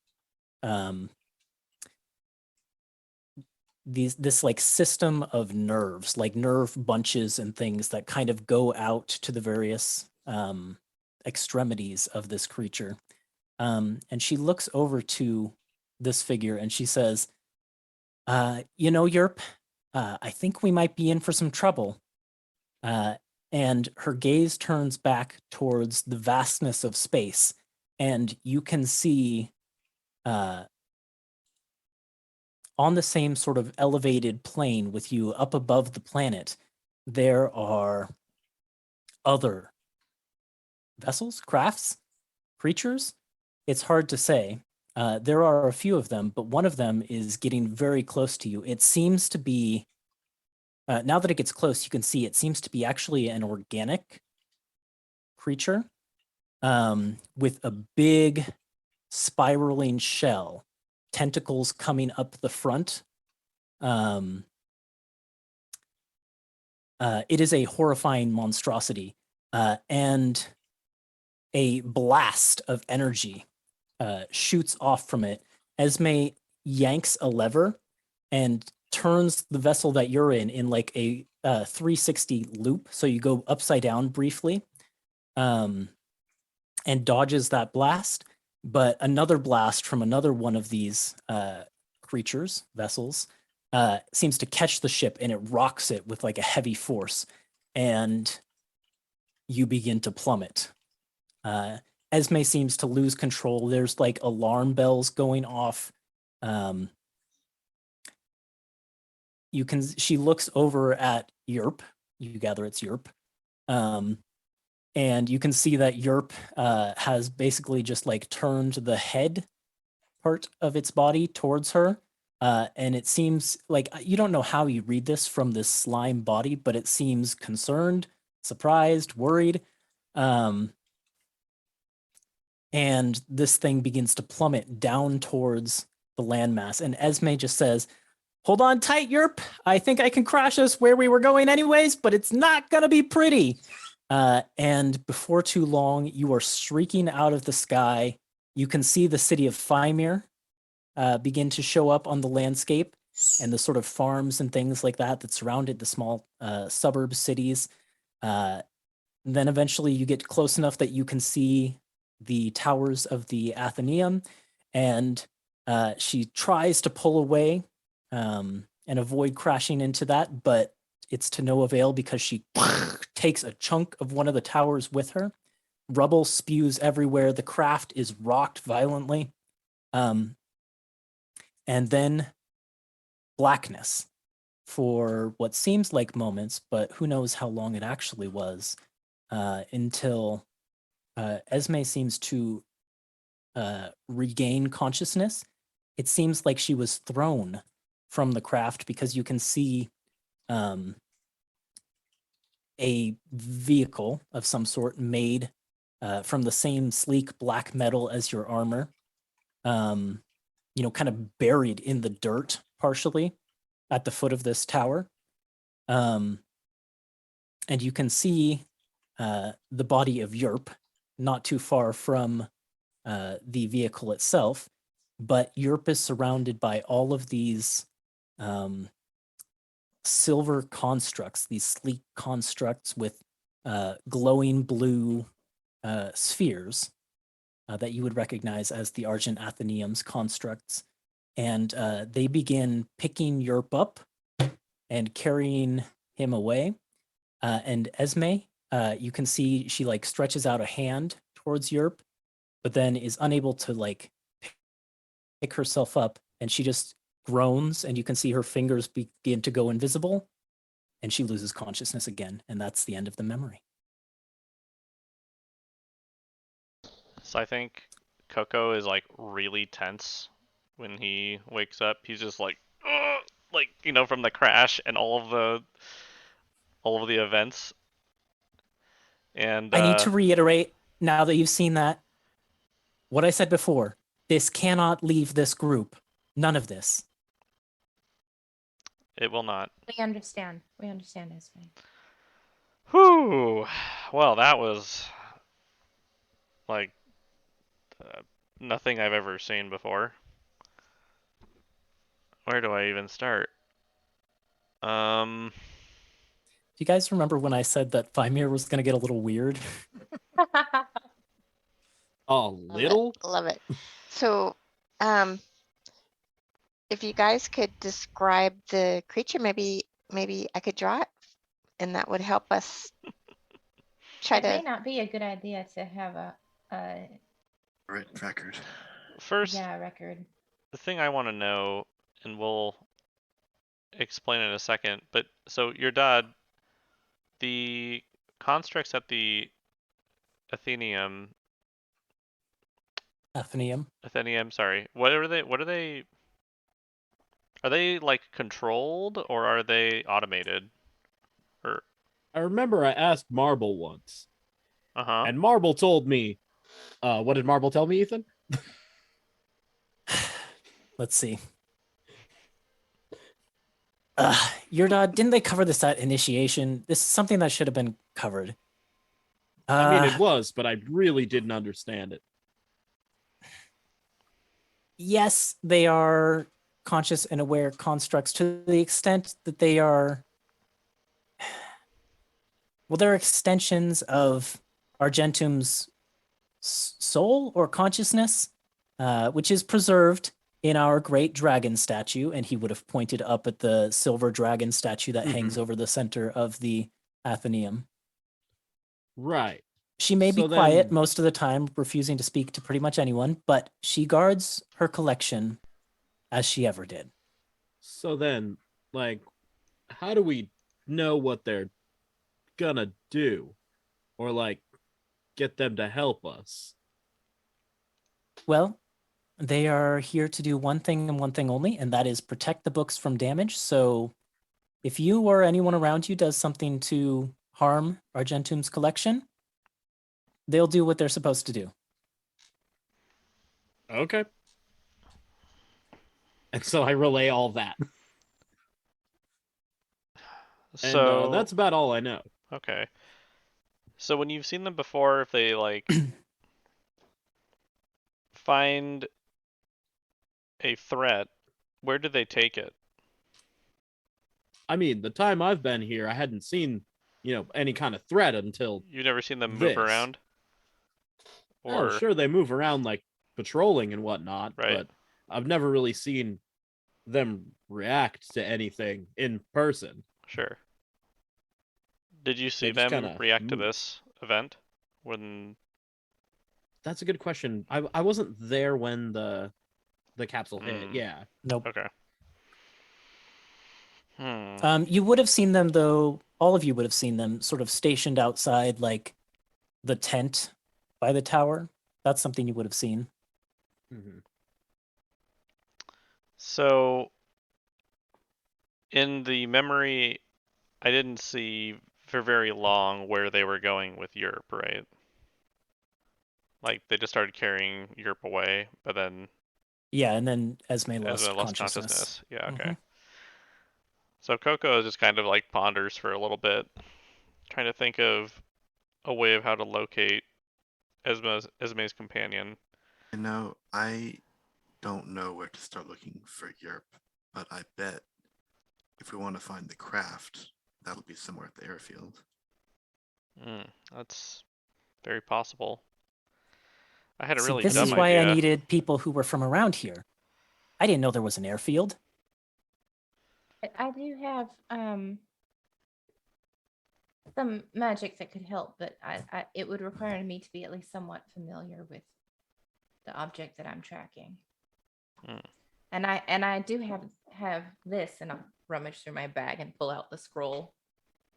this like system of nerves, like nerve bunches and things that kind of go out to the various extremities of this creature. And she looks over to this figure and she says, Yerp, I think we might be in for some trouble. And her gaze turns back towards the vastness of space, and you can see on the same sort of elevated plane with you up above the planet, there are other vessels, crafts, creatures. It's hard to say. There are a few of them, but one of them is getting very close to you. It seems to be, now that it gets close, you can see it seems to be actually an organic creature with a big spiraling shell, tentacles coming up the front. It is a horrifying monstrosity, and a blast of energy shoots off from it. Esme yanks a lever and turns the vessel that you're in like a 360 loop. So you go upside down briefly, and dodges that blast. But another blast from another one of these creatures, vessels, seems to catch the ship, and it rocks it with like a heavy force, and you begin to plummet. Esme seems to lose control. There's like alarm bells going off. She looks over at Yerp. You gather it's Yerp. and you can see that Yerp has basically just like turned the head part of its body towards her. And it seems like you don't know how you read this from this slime body, but it seems concerned, surprised, worried. And this thing begins to plummet down towards the landmass. And Esme just says, "Hold on tight, Yerp. I think I can crash us where we were going anyways, but it's not going to be pretty." And before too long, you are streaking out of the sky. You can see the city of Fymyr begin to show up on the landscape, and the sort of farms and things like that surrounded the small suburb cities. Then eventually you get close enough that you can see the towers of the Athenaeum, and she tries to pull away and avoid crashing into that, but it's to no avail because she takes a chunk of one of the towers with her. Rubble spews everywhere. The craft is rocked violently. And then blackness for what seems like moments, but who knows how long it actually was, until Esme seems to regain consciousness. It seems like she was thrown from the craft because you can see a vehicle of some sort made from the same sleek black metal as your armor, kind of buried in the dirt partially at the foot of this tower. And you can see the body of Yerp not too far from the vehicle itself, but Yerp is surrounded by all of these silver constructs, these sleek constructs with glowing blue spheres that you would recognize as the Argent Athenaeum's constructs. And they begin picking Yerp up and carrying him away. And Esme, you can see she like stretches out a hand towards Yerp, but then is unable to like pick herself up, and she just groans, and you can see her fingers begin to go invisible, and she loses consciousness again, and that's the end of the memory. So I think Coco is like really tense when he wakes up. He's just like, "Ugh," like from the crash and all of the events. And I need to reiterate, now that you've seen that, what I said before. This cannot leave this group. None of this. it will not. We understand. We understand, Esme. Whew. Well, that was like nothing I've ever seen before. Where do I even start? Do you guys remember when I said that Fymyr was going to get a little weird? A little? Love it. So, if you guys could describe the creature, maybe I could draw it, and that would help us try It may to. not be a good idea to have a Right, record. First, record. the thing I want to know, and we'll explain in a second, but so your dad, the constructs at the Athenaeum, sorry. What are they? Are they like controlled or are they automated? Or I remember I asked Marble once, uh-huh. and Marble told me, what did Marble tell me, Ethan? Let's see. Your dad, didn't they cover this at initiation? This is something that should have been covered. I mean, it was, but I really didn't understand it. Yes, they are conscious and aware constructs to the extent that they are, well, they're extensions of Argentum's soul or consciousness, which is preserved in our great dragon statue. And he would have pointed up at the silver dragon statue that hangs over the center of the Athenaeum. Right. She may be So quiet then- most of the time, refusing to speak to pretty much anyone, but she guards her collection as she ever did. So then, like, how do we know what they're gonna do? Or, like, get them to help us? Well, they are here to do one thing and one thing only, and that is protect the books from damage. So if you or anyone around you does something to harm Argentum's collection, they'll do what they're supposed to do. Okay. And so I relay all that. And So that's about all I know. okay. So when you've seen them before, if they like find a threat, where do they take it? I mean, the time I've been here, I hadn't seen, any kind of threat until. You've never seen them this. move around? Oh, sure, they move around like patrolling and whatnot, Right. but I've never really seen them react to anything in person. Sure. Did you see just them kinda react to move. this event when? That's a good question. I wasn't there when the capsule hit. Mm. Yeah. Nope. Okay. You would have seen them, though. All of you would have seen them sort of stationed outside, like the tent by the tower. That's something you would have seen. Mm-hmm. So in the memory, I didn't see for very long where they were going with Europe, right? Like they just started carrying Europe away, but then Yeah, and then Esme Esme lost lost consciousness. consciousness. Yeah, okay. Mhm. So Coco just kind of like ponders for a little bit, trying to think of a way of how to locate Esme's companion. I don't know where to start looking for Europe, but I bet if we want to find the craft, that'll be somewhere at the airfield. That's very possible. I had a See, really this dumb is why idea. I needed people who were from around here. I didn't know there was an airfield. I do have some magic that could help, but it would require me to be at least somewhat familiar with the object that I'm tracking. And I do have this, and I'll rummage through my bag and pull out the scroll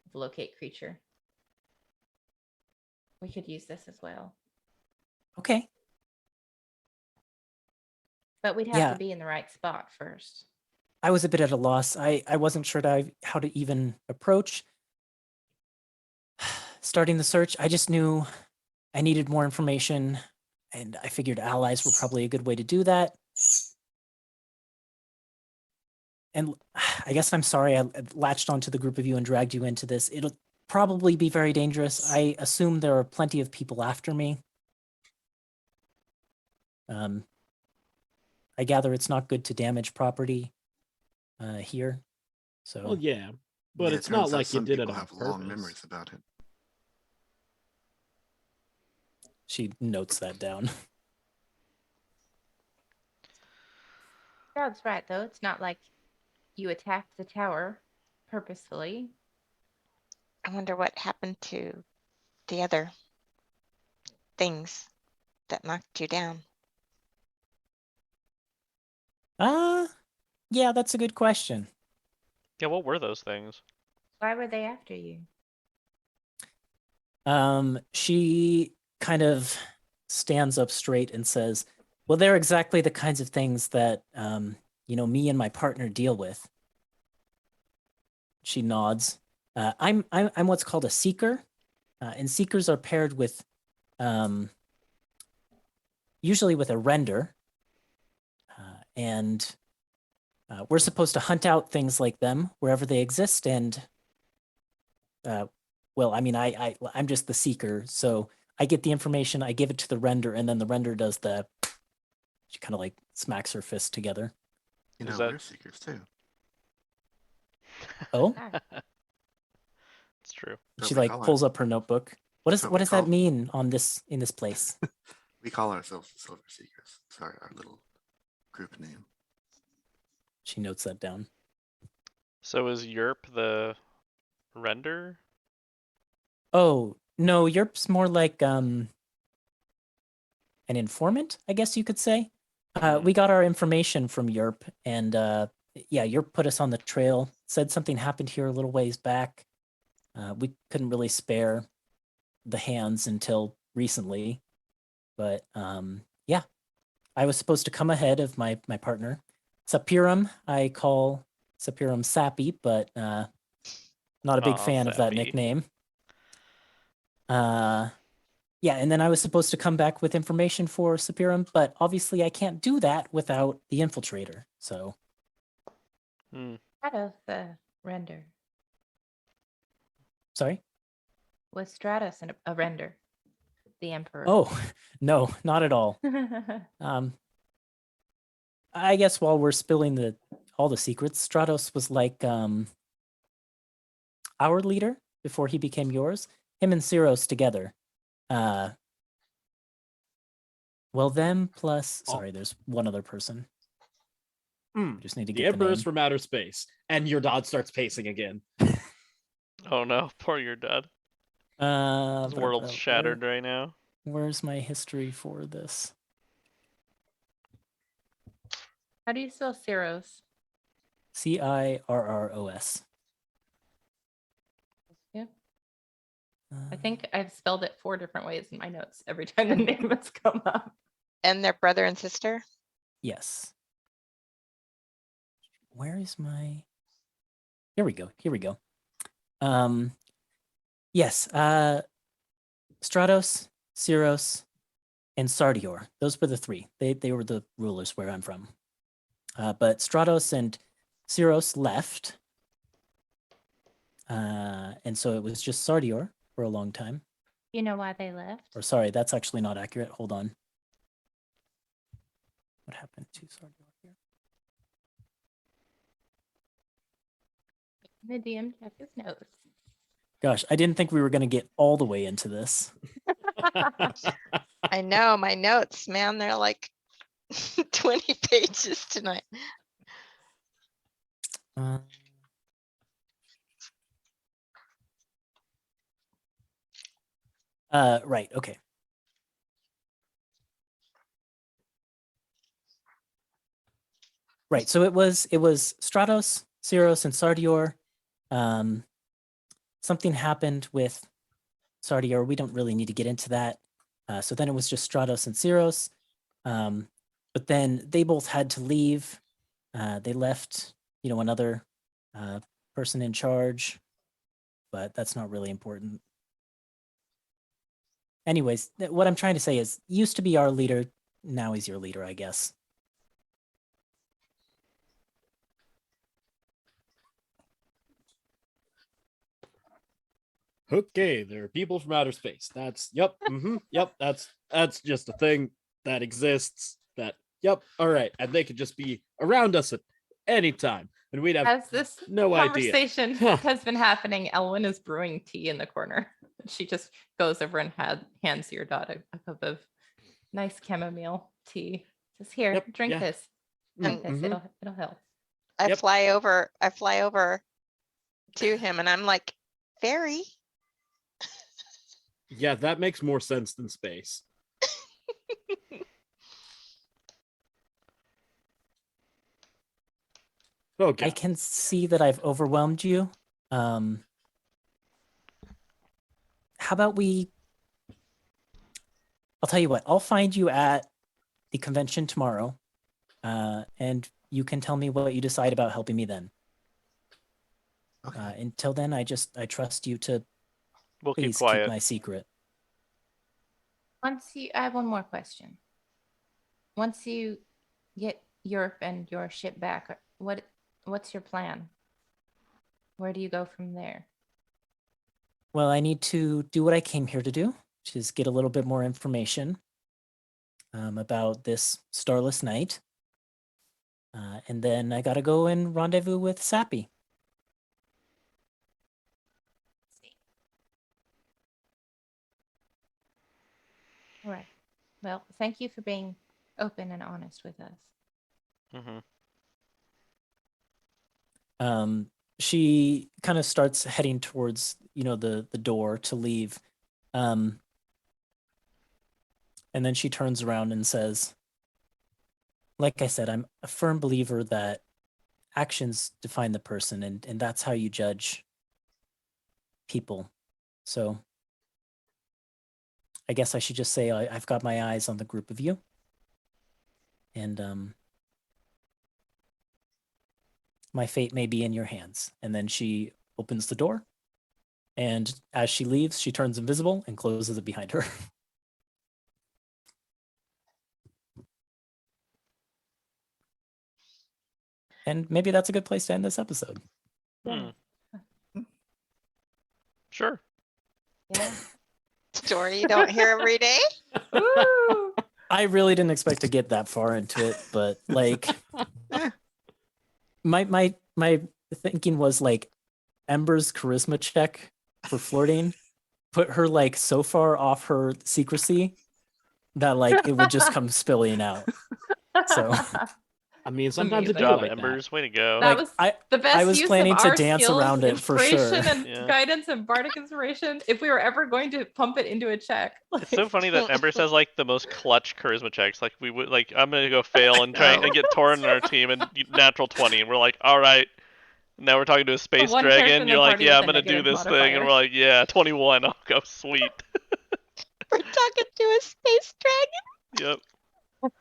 of locate creature. We could use this as well, Okay. but we'd have Yeah. to be in the right spot first. I was a bit at a loss. I wasn't sure how to even approach starting the search. I just knew I needed more information, and I figured allies were probably a good way to do that. And I guess I'm sorry I latched onto the group of you and dragged you into this. It'll probably be very dangerous. I assume there are plenty of people after me. I gather it's not good to damage property here. So Well, yeah, but Yeah, it it's not turns out like you some did it people on have long purpose. memories about it. she notes that down. That's right, though. It's not like you attacked the tower purposefully. I wonder what happened to the other things that knocked you down. Yeah, that's a good question. Yeah, what were those things? Why were they after you? She kind of stands up straight and says, well, they're exactly the kinds of things that, me and my partner deal with. She nods. I'm what's called a seeker, and seekers are paired with, usually with a render, and we're supposed to hunt out things like them wherever they exist. And well, I mean, I'm just the seeker, so I get the information, I give it to the render, and then the render does the. She kind of like smacks her fists together. Is We're that- seekers too. Oh, It's true. So she we like call pulls up her notebook. What that's does what what we does that call- mean in this place? We call ourselves Silver Seekers. Sorry, our little group name. She notes that down. So is Yerp the render? Oh no, Yerp's more like an informant, I guess you could say. We got our information from Yerp, and yeah, Yerp put us on the trail. Said something happened here a little ways back. We couldn't really spare the hands until recently, but yeah, I was supposed to come ahead of my partner. Sapirum, I call Sapirum Sappy, but not a big Aw, fan of that Sappy. nickname. Yeah, and then I was supposed to come back with information for Sapirum, but obviously I can't do that without the infiltrator. So Hmm. Out of the render. sorry. Was Stratus a render? The Emperor. Oh no, not at all. I guess while we're spilling all the secrets, Stratos was like our leader before he became yours. Him and Cyros together. Well, them plus. Sorry, there's one other person. Just need to The get the Emperor's name. from outer space, and your dog starts pacing again. Oh no, poor your dad. His world's shattered right now. Where's my history for this? How do you spell Cyros? Cirros. Yeah. I think I've spelled it 4 different ways in my notes every time the name has come up. And their brother and sister. Yes. Where is my? Here we go. Here we go. Yes. Stratos, Cyros, and Sardior. Those were the 3. They were the rulers where I'm from. But Stratos and Cyros left. And so it was just Sardior for a long time. You know why they left? Or sorry, that's actually not accurate. Hold on. What happened to Sardior here? The DM check his notes. Gosh, I didn't think we were going to get all the way into this. I know my notes, man. They're like 20 pages tonight. Uh, right. Okay. Right. So it was Stratos, Cyros, and Sardior. Something happened with Sardior. We don't really need to get into that. So then it was just Stratos and Cyros. But then they both had to leave. They left, another person in charge, but that's not really important. Anyways, what I'm trying to say is, used to be our leader, now he's your leader, I guess. Okay, there are people from outer space. That's yep, yep. That's just a thing that exists. All right, and they could just be around us at any time, and we'd have As this no idea. conversation Huh. has been happening, Elwyn is brewing tea in the corner. She just goes over and hands your daughter a cup of nice chamomile tea. Says, "Here, Yep, drink yeah. this. Drink this. Mhm. It'll help." I Yep. fly over to him and I'm like, Fairy. Yeah, that makes more sense than space. Okay. I can see that I've overwhelmed you. How about I'll tell you what, I'll find you at the convention tomorrow, and you can tell me what you decide about helping me then. Okay. Until then, I trust you to We'll keep please keep quiet. my secret. I have one more question. Once you get Europe and your ship back, what's your plan? Where do you go from there? Well, I need to do what I came here to do, which is get a little bit more information about this starless night. And then I gotta go and rendezvous with Sappy. All right. Well, thank you for being open and honest with us. Mm-hmm. She kind of starts heading towards, the door to leave. And then she turns around and says, like I said, I'm a firm believer that actions define the person, and that's how you judge people. So I guess I should just say I've got my eyes on the group of you. And my fate may be in your hands. And then she opens the door. And as she leaves, she turns invisible and closes it behind her. And maybe that's a good place to end this episode. Hmm. Sure. Yeah. Story you don't hear every day. Woo! I really didn't expect to get that far into it, but like my thinking was like Ember's charisma check for flirting put her like so far off her secrecy that like it would just come spilling out. So I mean, sometimes it Amazing. do Job, like Embers. Way to go. That like was I the best was use planning of to our dance skills, around it for sure. inspiration and Yeah. guidance and bardic inspiration. If we were ever going to pump it into a check, It's so funny that Ember says like the most clutch charisma checks. Like we would like I'm gonna go fail and try and get Torin in our team and natural 20, and we're like, all right. Now we're talking to a space one character in dragon. the You're like, party yeah, with I'm a gonna do negative this thing, and modifier. we're like, yeah, 21. Oh, go sweet. We're talking to a space dragon. Yep.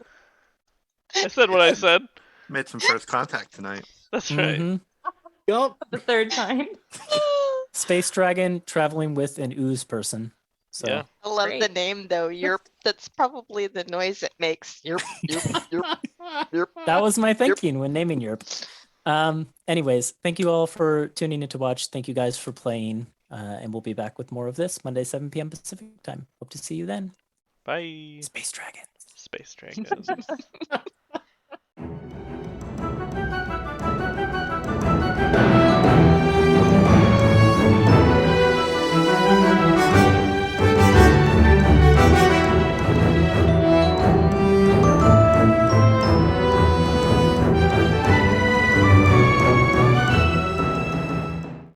I said what I said. Made some first contact tonight. That's right. Mhm. Yup. the third time. Space dragon traveling with an ooze person. So Yeah. I love the Great. name though. That's probably the noise it makes. that was my thinking when naming Europe. Anyways, thank you all for tuning in to watch. Thank you guys for playing. And we'll be back with more of this Monday, 7 p.m. Pacific time. Hope to see you then. Bye. Space dragons. Space dragons.